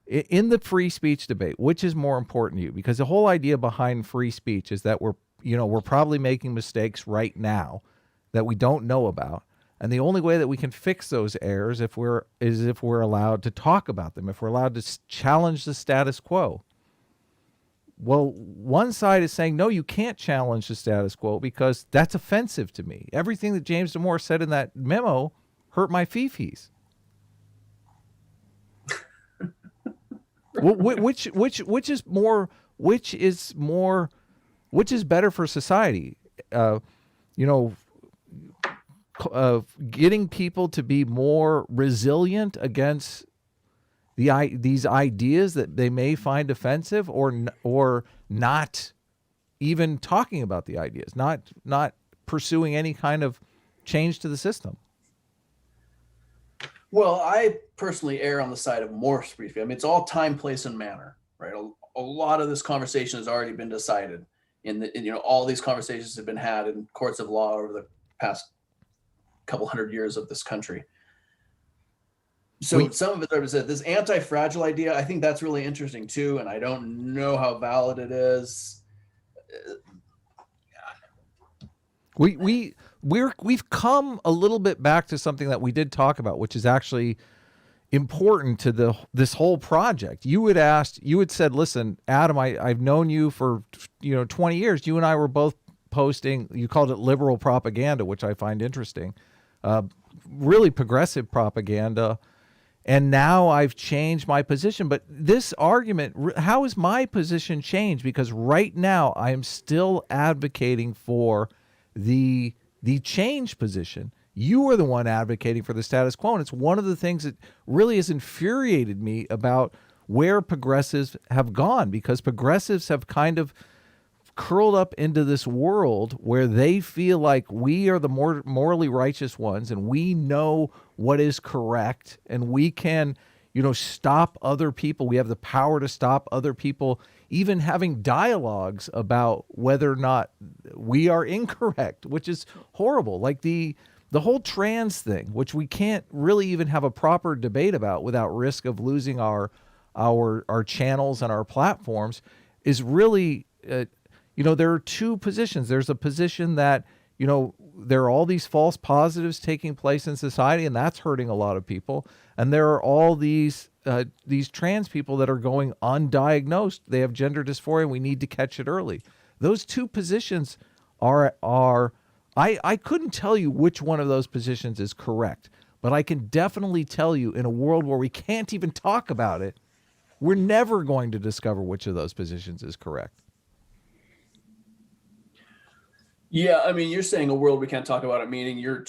in the free speech debate? Which is more important to you? Because the whole idea behind free speech is that we're probably making mistakes right now that we don't know about. And the only way that we can fix those errors if we're allowed to talk about them, if we're allowed to challenge the status quo. Well, one side is saying, no, you can't challenge the status quo because that's offensive to me. Everything that James Damore said in that memo hurt my fifis. Which is better for society? Getting people to be more resilient against these ideas that they may find offensive, or not even talking about the ideas, not pursuing any kind of change to the system. Well, I personally err on the side of more free speech. I mean, it's all time, place, and manner, right? A lot of this conversation has already been decided. All these conversations have been had in courts of law over the past couple hundred years of this country. So some of it, like I said, this anti-fragile idea, I think that's really interesting too, and I don't know how valid it is. We've come a little bit back to something that we did talk about, which is actually important to this whole project. You had said, listen, Adam, I've known you for 20 years. You and I were both posting, you called it liberal propaganda, which I find interesting, really progressive propaganda. And now I've changed my position. But this argument, how has my position changed? Because right now I am still advocating for the change position. You are the one advocating for the status quo. And it's one of the things that really has infuriated me about where progressives have gone, because progressives have kind of curled up into this world where they feel like we are the more morally righteous ones and we know what is correct and we can, stop other people. We have the power to stop other people, even having dialogues about whether or not we are incorrect, which is horrible. Like the whole trans thing, which we can't really even have a proper debate about without risk of losing our channels and our platforms, is really, there are two positions. There's a position that, there are all these false positives taking place in society, and that's hurting a lot of people. And there are all these trans people that are going undiagnosed. They have gender dysphoria, and we need to catch it early. Those two positions I couldn't tell you which one of those positions is correct, But I can definitely tell you, in a world where we can't even talk about it, we're never going to discover which of those positions is correct. Yeah, I mean, you're saying a world we can't talk about it, meaning you're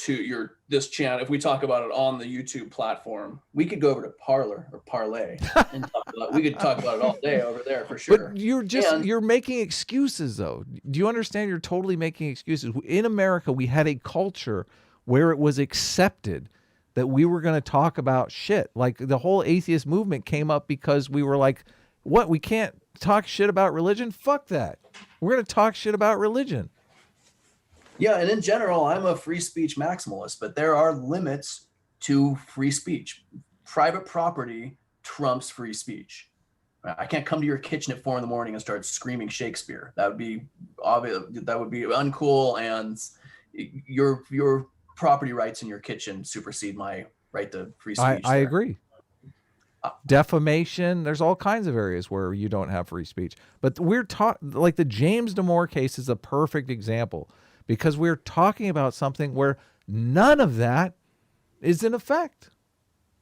this channel. If we talk about it on the YouTube platform, we could go over to Parler or Parlay and we could talk about it all day over there for sure. But you're making excuses, though. Do you understand? You're totally making excuses. In America, we had a culture where it was accepted that we were going to talk about shit. Like the whole atheist movement came up because we were like, what? We can't talk shit about religion? Fuck that. We're going to talk shit about religion. Yeah, and in general, I'm a free speech maximalist, but there are limits to free speech. Private property trumps free speech. I can't come to your kitchen at 4 a.m. and start screaming Shakespeare. That would be obvious. That would be uncool, and your property rights in your kitchen supersede my right to free speech. I agree. Defamation. There's all kinds of areas where you don't have free speech. But we're like the James Damore case is a perfect example. Because we're talking about something where none of that is in effect.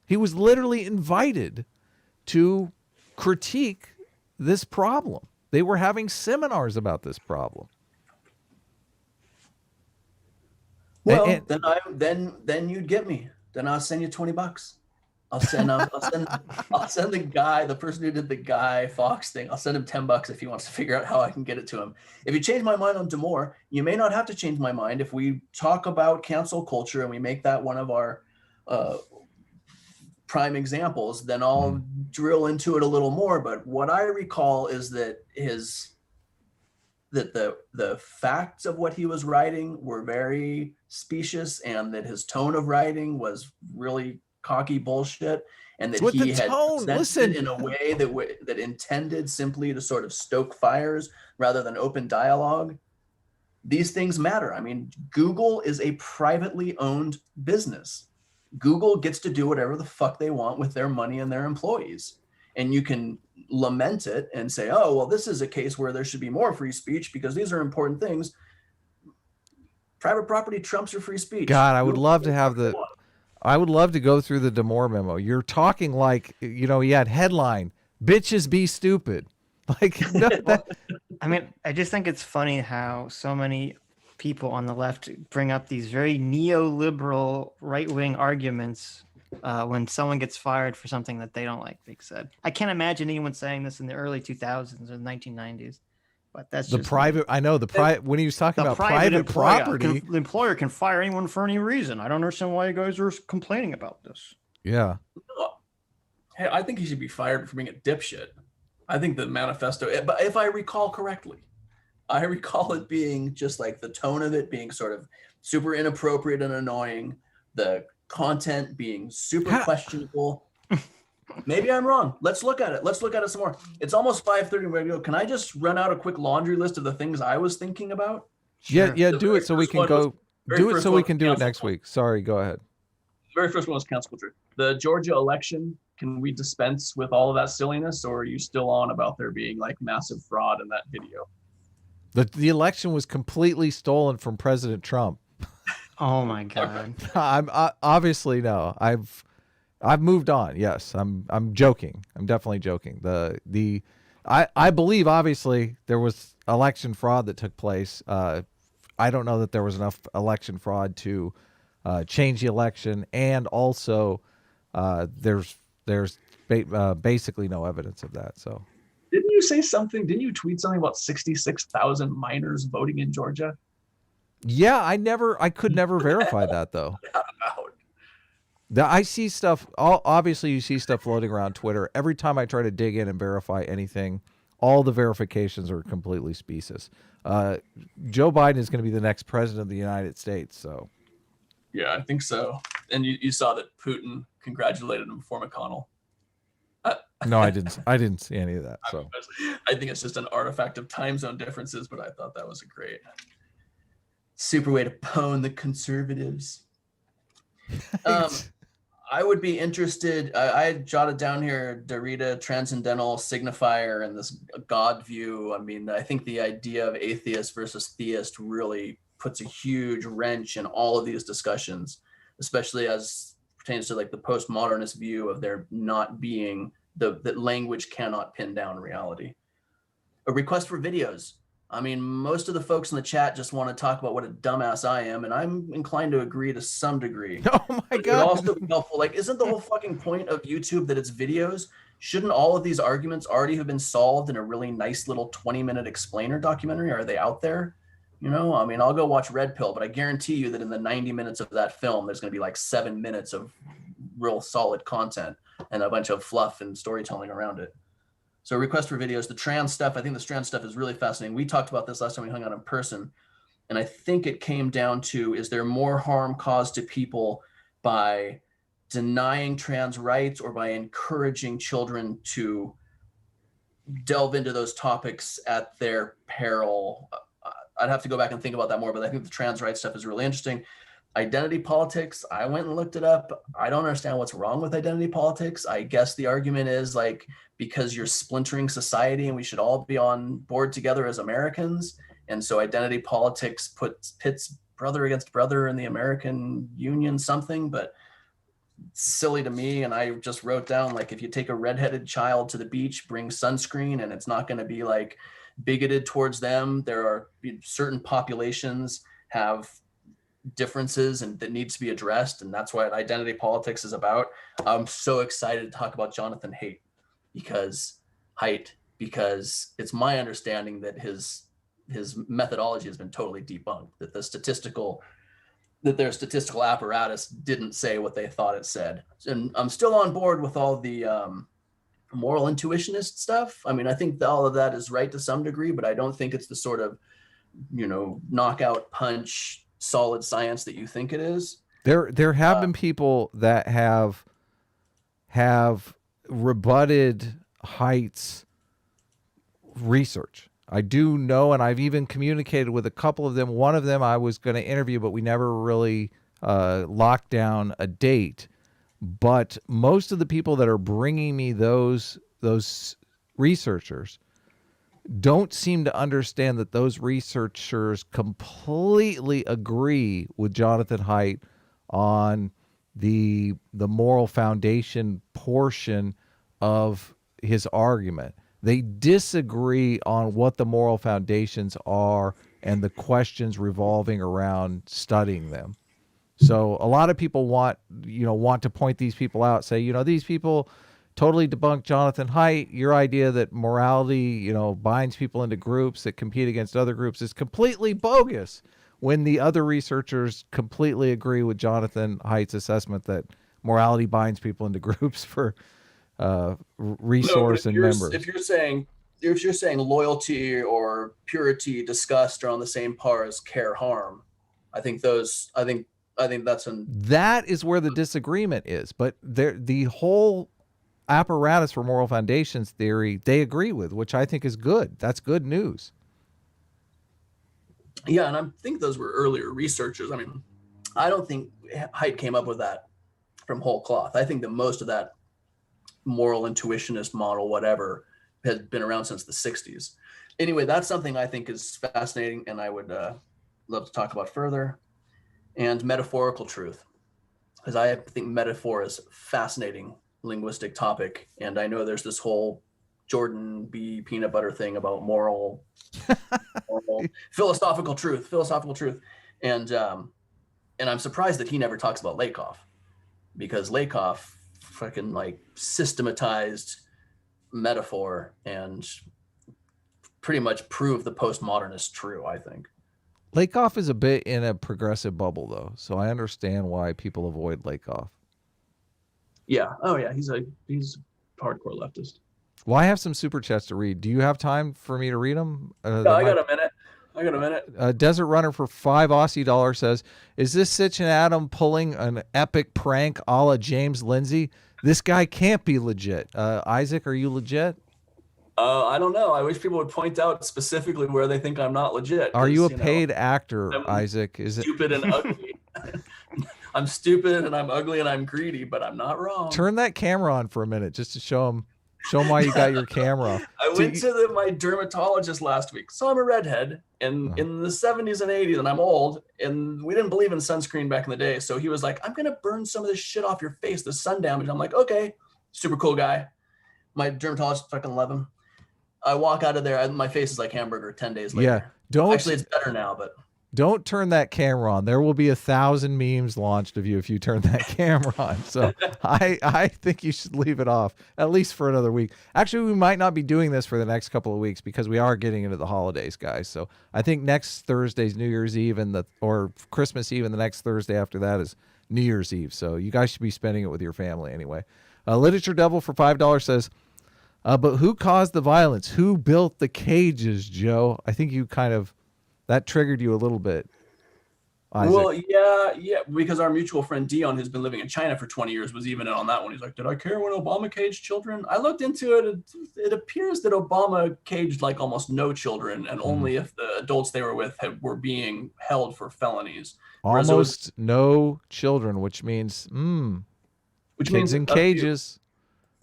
He was literally invited to critique this problem. They were having seminars about this problem. Well, then you'd get me. Then I'll send you $20. I'll send the person who did the Guy Fawkes thing. I'll send him $10 if he wants to figure out how I can get it to him. If you change my mind on Damore, you may not have to change my mind. If we talk about cancel culture and we make that one of our prime examples, then I'll drill into it a little more. But what I recall is that the facts of what he was writing were very specious, and that his tone of writing was really cocky bullshit, and that he had presented it in a way that intended simply to sort of stoke fires rather than open dialogue. These things matter. I mean, Google is a privately owned business. Google gets to do whatever the fuck they want with their money and their employees. And you can lament it and say, oh, well, this is a case where there should be more free speech because these are important things. Private property trumps your free speech. God, I would love to have I would love to go through the Damore memo. You're talking like, he had headline, bitches be stupid. Like, no, I mean, I just think it's funny how so many people on the left bring up these very neoliberal right-wing arguments when someone gets fired for something that they don't like being said. I can't imagine anyone saying this in the early 2000s or the 1990s. But that's the just private. I know the private. When he was talking about private property, the employer can fire anyone for any reason. I don't understand why you guys are complaining about this. Yeah. Hey, I think he should be fired for being a dipshit. I think the manifesto, but if I recall correctly, I recall it being just like the tone of it being sort of super inappropriate and annoying, the content being super questionable. Maybe I'm wrong. Let's look at it. Let's look at it some more. It's almost 5:30. Can I just run out a quick laundry list of the things I was thinking about? Sure. Yeah. Do it so we can go. Do it so we can do it next week. Sorry. Go ahead. The very first one was cancel culture. The Georgia election. Can we dispense with all of that silliness, or are you still on about there being like massive fraud in that video? The election was completely stolen from President Trump. Oh my God. I'm obviously no. I've moved on. Yes, I'm joking. I'm definitely joking. I believe obviously there was election fraud that took place. I don't know that there was enough election fraud to change the election, and also there's basically no evidence of that. So didn't you say something? Didn't you tweet something about 66,000 minors voting in Georgia? Yeah, I could never verify that though. I see stuff. Obviously, you see stuff floating around Twitter. Every time I try to dig in and verify anything, all the verifications are completely specious. Joe Biden is going to be the next president of the United States. So, yeah, I think so. And you saw that Putin congratulated him before McConnell. No, I didn't. I didn't see any of that. So, I think it's just an artifact of time zone differences. But I thought that was a great, super way to pwn the conservatives. I would be interested. I jotted down here Derrida, transcendental signifier, and this God view. I mean, I think the idea of atheist versus theist really puts a huge wrench in all of these discussions, especially as pertains to like the postmodernist view of there not being that language cannot pin down reality. A request for videos. I mean, most of the folks in the chat just want to talk about what a dumbass I am, and I'm inclined to agree to some degree. Oh my But it would God. also be helpful. Like, isn't the whole fucking point of YouTube that it's videos? Shouldn't all of these arguments already have been solved in a really nice little 20-minute explainer documentary? Are they out there? You know, I mean, I'll go watch Red Pill, but I guarantee you that in the 90 minutes of that film, there's going to be like 7 minutes of real solid content and a bunch of fluff and storytelling around it. So request for videos, the trans stuff, I think the trans stuff is really fascinating. We talked about this last time we hung out in person. And I think it came down to, is there more harm caused to people by denying trans rights or by encouraging children to delve into those topics at their peril? I'd have to go back and think about that more, but I think the trans rights stuff is really interesting. Identity politics, I went and looked it up. I don't understand what's wrong with identity politics. I guess the argument is like, because you're splintering society and we should all be on board together as Americans. And so identity politics pits brother against brother in the American Union something, but silly to me. And I just wrote down, like, if you take a redheaded child to the beach, bring sunscreen, and it's not going to be like bigoted towards them. There are certain populations have differences and that needs to be addressed. And that's what identity politics is about. I'm so excited to talk about Jonathan Haidt because it's my understanding that his methodology has been totally debunked, that their statistical apparatus didn't say what they thought it said. And I'm still on board with all the moral intuitionist stuff. I mean, I think all of that is right to some degree, but I don't think it's the sort of, knockout punch solid science that you think it is. There have been people that have rebutted Haidt's research. I do know, and I've even communicated with a couple of them. One of them I was going to interview, but we never really locked down a date. But most of the people that are bringing me those researchers don't seem to understand that those researchers completely agree with Jonathan Haidt on the moral foundation portion of his argument. They disagree on what the moral foundations are and the questions revolving around studying them. So a lot of people want to point these people out, say, these people totally debunk Jonathan Haidt. Your idea that morality, binds people into groups that compete against other groups is completely bogus, when the other researchers completely agree with Jonathan Haidt's assessment that morality binds people into groups for resource and members. If you're saying loyalty or purity discussed are on the same par as care harm, I think that is where the disagreement is. But the whole apparatus for moral foundations theory they agree with, which I think is good. That's good news. Yeah, and I think those were earlier researchers. I mean, I don't think Haidt came up with that from whole cloth. I think that most of that moral intuitionist model, whatever, has been around since the 60s. Anyway, that's something I think is fascinating and I would love to talk about further. And metaphorical truth, because I think metaphor is a fascinating linguistic topic. And I know there's this whole Jordan B. Peanut Butter thing about moral philosophical truth. And I'm surprised that he never talks about Lakoff, because Lakoff fucking like systematized metaphor and pretty much proved the postmodernist true, I think. Lakoff is a bit in a progressive bubble, though, so I understand why people avoid Lakoff. Yeah. Oh, yeah. He's a hardcore leftist. Well, I have some super chats to read. Do you have time for me to read them? I got a minute. Desert Runner for $5 says, "Is this Sitch and Adam pulling an epic prank a la James Lindsay? This guy can't be legit." Isaac, are you legit? I don't know. I wish people would point out specifically where they think I'm not legit. Are you a paid actor, Isaac? Is stupid and ugly? I'm stupid and I'm ugly and I'm greedy, but I'm not wrong. Turn that camera on for a minute just to show them why you got your camera off. went to my dermatologist last week. So I'm a redhead in the 70s and 80s, and I'm old, and we didn't believe in sunscreen back in the day. So he was like, I'm going to burn some of this shit off your face, the sun damage. I'm like, okay, super cool guy. My dermatologist fucking love him. I walk out of there, and my face is like hamburger 10 days later. Yeah, actually, it's better now, but don't turn that camera on. There will be 1,000 memes launched of you if you turn that camera on. So I think you should leave it off, at least for another week. Actually, we might not be doing this for the next couple of weeks because we are getting into the holidays, guys. So I think next Thursday's New Year's Eve or Christmas Eve, and the next Thursday after that is New Year's Eve. So you guys should be spending it with your family anyway. Literature Devil for $5 says, but who caused the violence? Who built the cages, Joe? I think you that triggered you a little bit, Isaac. Well, yeah, because our mutual friend Dion, who's been living in China for 20 years, was even in on that one. He's like, did I care when Obama caged children? I looked into it. It appears that Obama caged like almost no children, and only if the adults they were with were being held for felonies. Almost no children, which means kids in cages.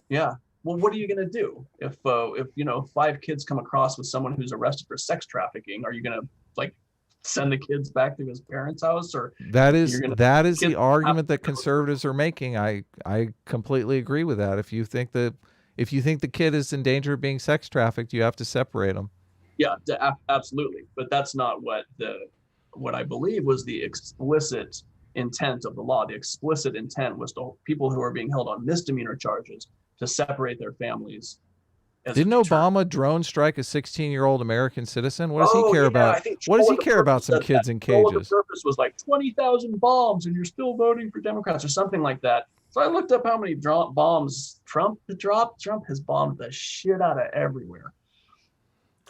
Yeah. Well, what are you going to do if 5 kids come across with someone who's arrested for sex trafficking? Are you going to send the kids back to his parents' house? Or that is the argument that conservatives are making. I completely agree with that. If you think the kid is in danger of being sex trafficked, you have to separate them. Yeah, absolutely. But that's not what I believe was the explicit intent of the law. The explicit intent was to people who are being held on misdemeanor charges to separate their families. Didn't Obama drone strike a 16-year-old American citizen? What does he care about? What does he care about some kids in cages? The purpose was like 20,000 bombs, and you're still voting for Democrats or something like that. So I looked up how many bombs Trump had dropped. Trump has bombed the shit out of everywhere.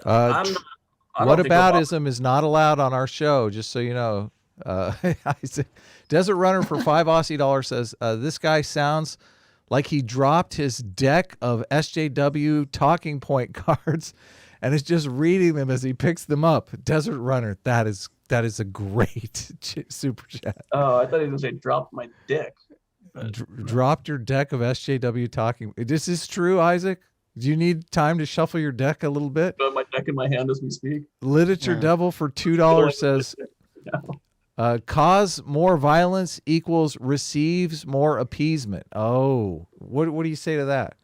Whataboutism is not allowed on our show, just so you know. Desert Runner for $5 Aussie says, this guy sounds like he dropped his deck of SJW talking point cards and is just reading them as he picks them up. Desert Runner, that is a great super chat. Oh, I thought he was going to say drop my dick. Dropped your deck of SJW talking. This is true, Isaac? Do you need time to shuffle your deck a little bit? Got my deck in my hand as we speak. Literature Devil for $2 says, cause more violence equals receives more appeasement. Oh, what do you say to that?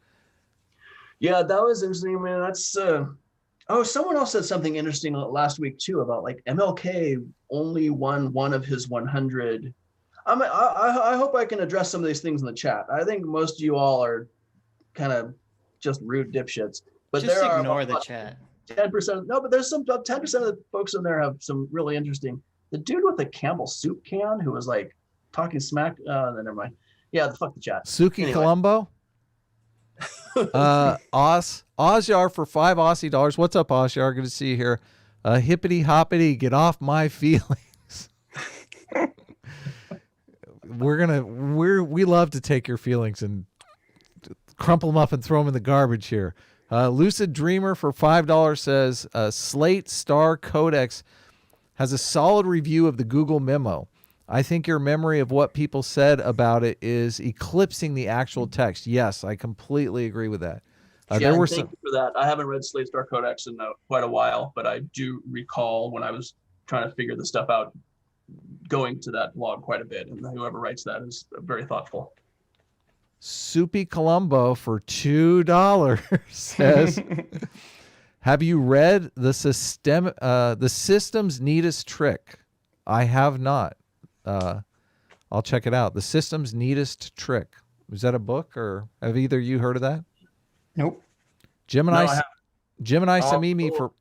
Yeah, that was interesting, man. That's someone else said something interesting last week too about like MLK only won one of his 100. I hope I can address some of these things in the chat. I think most of you all are kind of just rude dipshits, but just there ignore are the chat. 10%. No, but there's some 10% of the folks in there have some really interesting. The dude with the Campbell soup can who was like talking smack. Never mind. Yeah, fuck the chat. Suki anyway. Colombo. Ozyar for $5 Aussie. What's up, Ozyar? Good to see you here. Hippity hoppity, get off my feelings. We love to take your feelings and crumple them up and throw them in the garbage here. Lucid Dreamer for $5 says Slate Star Codex has a solid review of the Google memo. I think your memory of what people said about it is eclipsing the actual text. Yes, I completely agree with that. Thank you for that. I haven't read Slate Star Codex in quite a while, but I do recall when I was trying to figure this stuff out, going to that blog quite a bit, and whoever writes that is very thoughtful. Soupy Colombo for $2 says, have you read the System's Neatest Trick? I have not. I'll check it out. The System's Neatest Trick. Is that a book, or have either of you heard of that? Nope. Gemini Samimi for.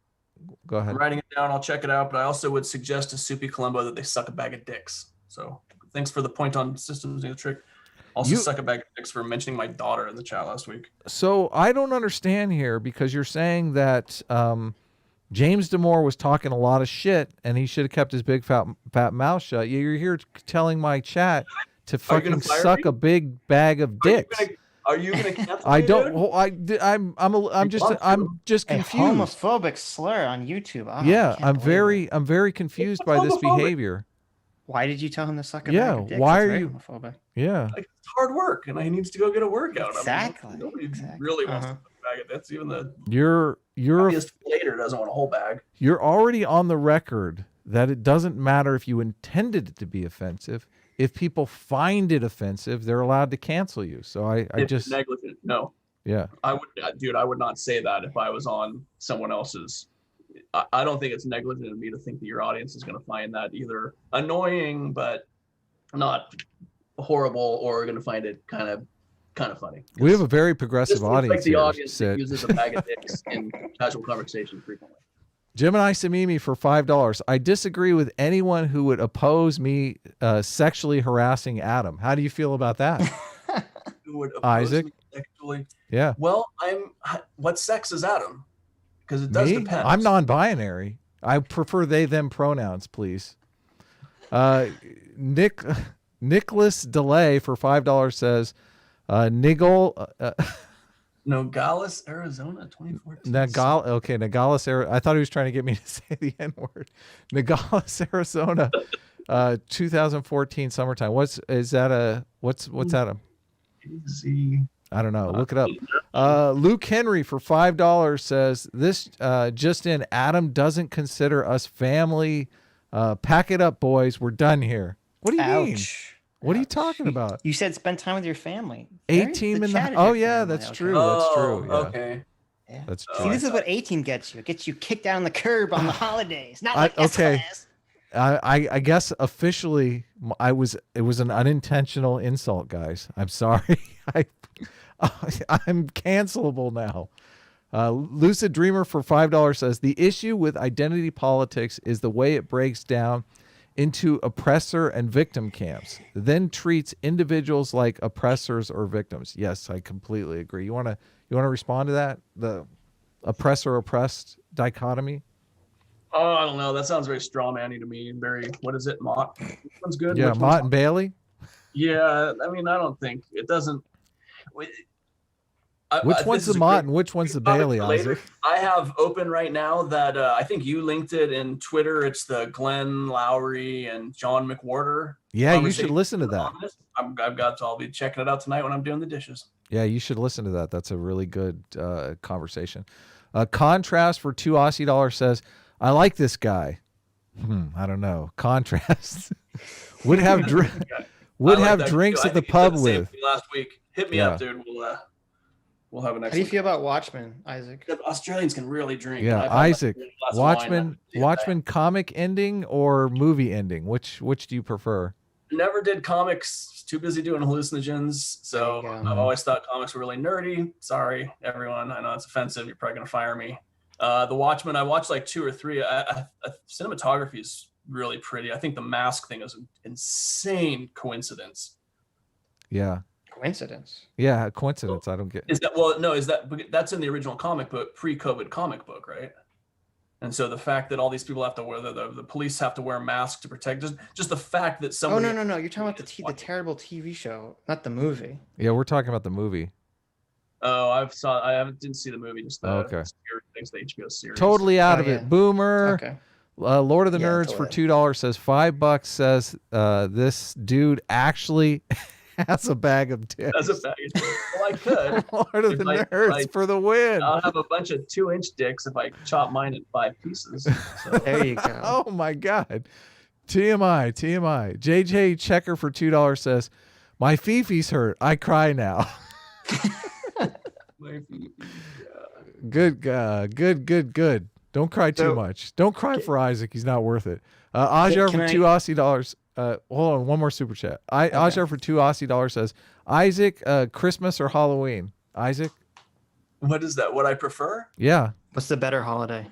Go ahead. I'm writing it down. I'll check it out. But I also would suggest to Soupy Colombo that they suck a bag of dicks. So thanks for the point on System's Neatest Trick. Also suck a bag of dicks for mentioning my daughter in the chat last week. So I don't understand here, because you're saying that James Damore was talking a lot of shit and he should have kept his big fat mouth shut. You're here telling my chat to fucking suck a big bag of dicks. Are you gonna cancel me? I don't. Well, I'm just confused. A homophobic slur on YouTube. Oh, yeah, I'm very confused by this behavior. Why did you tell him to suck a bag of dicks? Why are you homophobic? Yeah, it's hard work, and he needs to go get a workout. Exactly. Nobody really wants to suck a bag of dicks. Even the You're later doesn't want a whole bag. You're already on the record that it doesn't matter if you intended it to be offensive. If people find it offensive, they're allowed to cancel you. So I just negligent. No. Yeah. I would not say that if I was on someone else's. I don't think it's negligent of me to think that your audience is going to find that either annoying, but not horrible, or going to find it kind of funny. We have a very progressive audience. Like the here, audience that Sid. uses a bag of dicks in casual conversation frequently. Gemini Samimi for $5. I disagree with anyone who would oppose me sexually harassing Adam. How do you feel about that? Who would oppose Isaac? me sexually? Yeah. Well, what sex is Adam? Because it does Me? depend. I'm non-binary. I prefer they them pronouns, please. Nicholas Delay for $5 says Nigel Nogales, Arizona, 2014. Nogales, Arizona. I thought he was trying to get me to say the N-word. Nogales, Arizona, 2014 summertime. What's that? What's Adam? Easy. I don't know. Look it up. Luke Henry for $5 says this just in. Adam doesn't consider us family. Pack it up, boys. We're done here. What do you mean? What are you talking about? You said spend time with your family. A-team in the. Oh yeah, that's true. That's true. Yeah. Okay. Yeah. That's See, true. this is what A-team gets you. It gets you kicked down the curb on the holidays. Not I- like okay. S-class. I guess officially it was an unintentional insult, guys. I'm sorry. I'm cancelable now. Lucid Dreamer for $5 says the issue with identity politics is the way it breaks down into oppressor and victim camps, then treats individuals like oppressors or victims. Yes, I completely agree. You want to respond to that? The oppressor oppressed dichotomy? Oh, I don't know. That sounds very strawmanny to me. Very, what is it, Mott? Which one's good? Yeah, Which Mott one's and Bailey. Yeah, I mean, I don't think it doesn't. Which one's the Mott and which one's the Bailey, Isaac? I have open right now that I think you linked it in Twitter. It's the Glenn Lowry and John McWhorter. Yeah, you should listen to that. I'll be checking it out tonight when I'm doing the dishes. Yeah, you should listen to that. That's a really good conversation. Contrast for $2 Aussie says, I like this guy. I don't know. Contrast. would have drinks at the pub with. Last week. Hit me up, dude. We'll have an. How do you feel about Watchmen, Isaac? The Australians can really drink. Yeah, Isaac. Watchmen comic ending or movie ending? Which do you prefer? Never did comics. Too busy doing hallucinogens. So I've always thought comics were really nerdy. Sorry, everyone. I know it's offensive. You're probably gonna fire me. The Watchmen. I watched like 2 or 3. Cinematography is really pretty. I think the mask thing is an insane coincidence. Yeah. Coincidence. Yeah, coincidence. I don't get. That's in the original comic book, pre-COVID comic book, right? And so the fact that all these people have to wear the police have to wear masks to protect just the fact that somebody. Oh no! You're talking about the terrible TV show, not the movie. Yeah, we're talking about the movie. Oh, I didn't see the movie. Just the things, the HBO series. Totally out of it. Boomer. Okay. Lord of the Nerds for $2 says $5 says this dude actually has a bag of dicks. That's a bag of dicks. Well, I could. Lord of the Nerds for the win. I'll have a bunch of 2-inch dicks if I chop mine in 5 pieces. So. There you go. Oh my God. TMI. JJ Checker for $2 says, my Fifi's hurt. I cry now. Good. Don't cry too much. Don't cry for Isaac. He's not worth it. Ajar for $2 Aussie. Hold on, one more super chat. Ajar for $2 Aussie says, Isaac, Christmas or Halloween? Isaac? What is that? What I prefer? Yeah. What's the better holiday?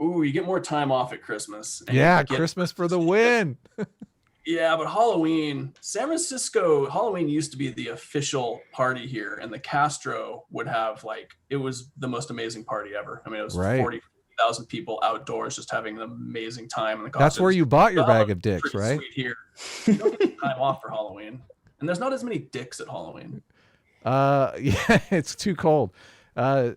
Ooh, you get more time off at Christmas. Yeah, Christmas for the win. Yeah, but Halloween, San Francisco, Halloween used to be the official party here, and the Castro would have it was the most amazing party ever. I mean, it was 40,000 people outdoors just having an amazing time. And that's where you bought your bag of dicks, right? Sweet here. You don't get time off for Halloween, and there's not as many dicks at Halloween. Yeah, it's too cold.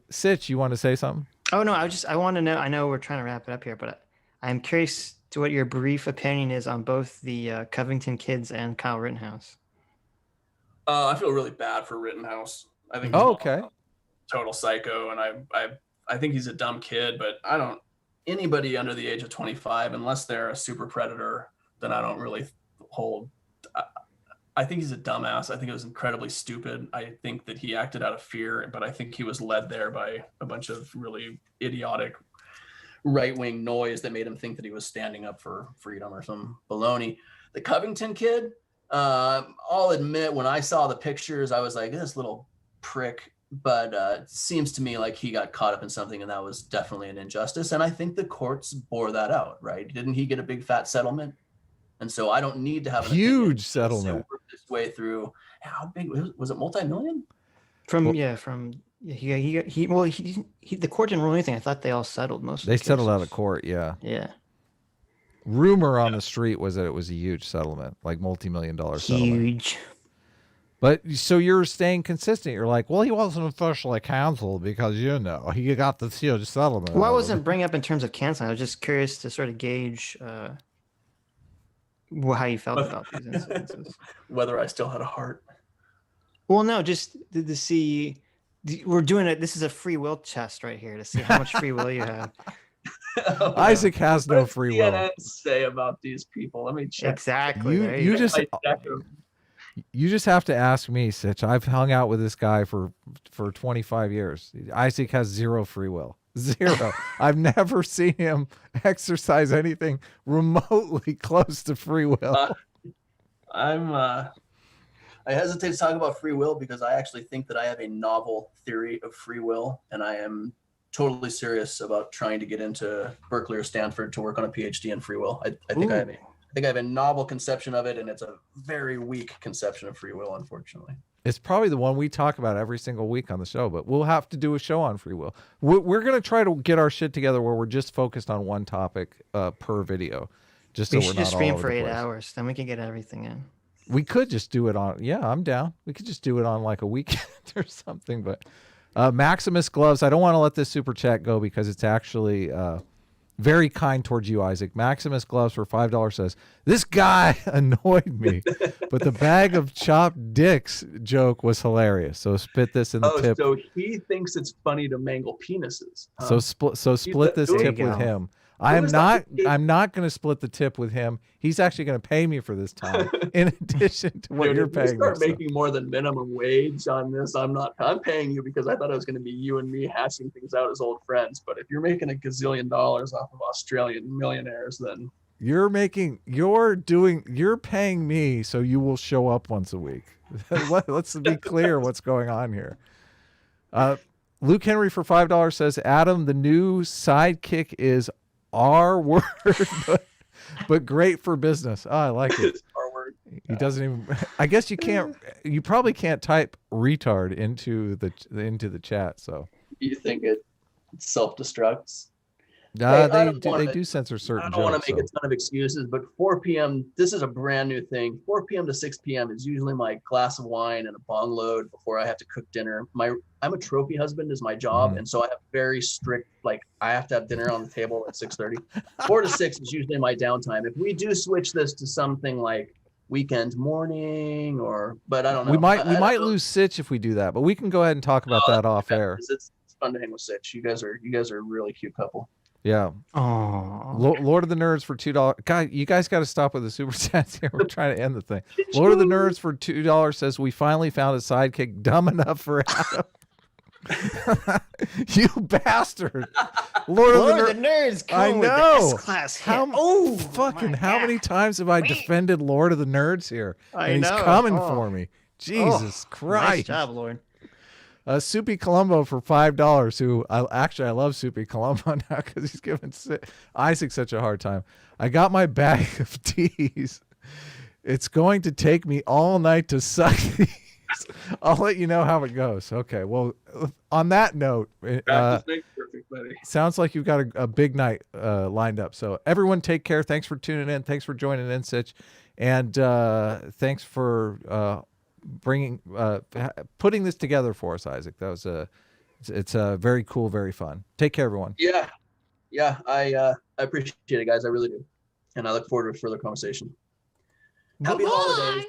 Sitch, you want to say something? Oh no, I want to know. I know we're trying to wrap it up here, but I'm curious to what your brief opinion is on both the Covington kids and Kyle Rittenhouse. I feel really bad for Rittenhouse. I think. Oh, okay. total psycho, and I think he's a dumb kid, but anybody under the age of 25, unless they're a super predator, then I don't really hold. I think he's a dumbass. I think it was incredibly stupid. I think that he acted out of fear, but I think he was led there by a bunch of really idiotic right-wing noise that made him think that he was standing up for freedom or some baloney. The Covington kid, I'll admit, when I saw the pictures, I was like, this little prick. But it seems to me like he got caught up in something, and that was definitely an injustice. And I think the courts bore that out, right? Didn't he get a big fat settlement? And so I don't need to have a huge settlement. Work this way through. How big was it? Multi-million? The court didn't rule anything. I thought they all settled most. They settled out of court. Yeah. Yeah. Rumor on the street was that it was a huge settlement, like multi-million-dollar settlement. Huge. But so you're staying consistent. You're like, well, he wasn't officially canceled because, he got the huge settlement. Well, I wasn't bringing up in terms of canceling. I was just curious to sort of gauge how you felt about these incidences. Whether I still had a heart. Well, no, just to see. We're doing it. This is a free will test right here to see how much free will you have. Isaac has no free will. CNN say about these people? Let me check. Exactly. You just have to ask me, Sitch. I've hung out with this guy for 25 years. Isaac has zero free will. Zero. I've never seen him exercise anything remotely close to free will. I hesitate to talk about free will because I actually think that I have a novel theory of free will, and I am totally serious about trying to get into Berkeley or Stanford to work on a PhD in free will. I think I have a novel conception of it, and it's a very weak conception of free will, unfortunately. It's probably the one we talk about every single week on the show, but we'll have to do a show on free will. We're going to try to get our shit together where we're just focused on one topic per video. Just so we should just stream for 8 hours, then we can get everything in. We could just do it on, I'm down. We could just do it on like a weekend or something, but Maximus Gloves, I don't want to let this super chat go because it's actually very kind towards you, Isaac. Maximus Gloves for $5 says, this guy annoyed me, but the bag of chopped dicks joke was hilarious. So spit this in the tip. So he thinks it's funny to mangle penises. Huh? So split this tip with him. I'm not going to split the tip with him. He's actually going to pay me for this time in addition to what you're paying me. Start making more than minimum wage on this. I'm paying you because I thought it was going to be you and me hashing things out as old friends. But if you're making $1 gazillion off of Australian millionaires, then you're paying me so you will show up once a week. Let's be clear what's going on here. Luke Henry for $5 says, Adam, the new sidekick is R word, but great for business. Oh, I like it. R word. He doesn't even. I guess you probably can't type retard into the chat. So you think it self-destructs? They do censor certain. I don't want to make a ton of excuses, but 4 p.m. This is a brand new thing. 4 p.m. to 6 p.m. is usually my glass of wine and a bong load before I have to cook dinner. I'm a trophy husband is my job, and so I have very strict, like I have to have dinner on the table at 6:30. 4 to 6 is usually my downtime. If we do switch this to something like weekend morning, but I don't know. We might lose Sitch if we do that, but we can go ahead and talk about that off air. It's fun to hang with Sitch. You guys are a really cute couple. Yeah. Oh. Lord of the Nerds for $2. God, you guys got to stop with the super chats here. We're trying to end the thing. Lord of the Nerds for $2 says, we finally found a sidekick dumb enough for Adam. You bastard. Lord of the Nerds. I know. S-class hit. How many times have I defended Lord of the Nerds here? And I know. He's coming for me. Jesus Christ. Nice job, Lord. Soupy Colombo for $5, who I love Soupy Colombo now because he's giving Isaac such a hard time. I got my bag of teas. It's going to take me all night to suck these. I'll let you know how it goes. Okay, well, on that note, sounds like you've got a big night lined up. So everyone take care. Thanks for tuning in. Thanks for joining in, Sitch. And thanks for putting this together for us, Isaac. That was it's very cool, very fun. Take care, everyone. Yeah, I appreciate it, guys. I really do, and I look forward to further conversation. Happy holidays.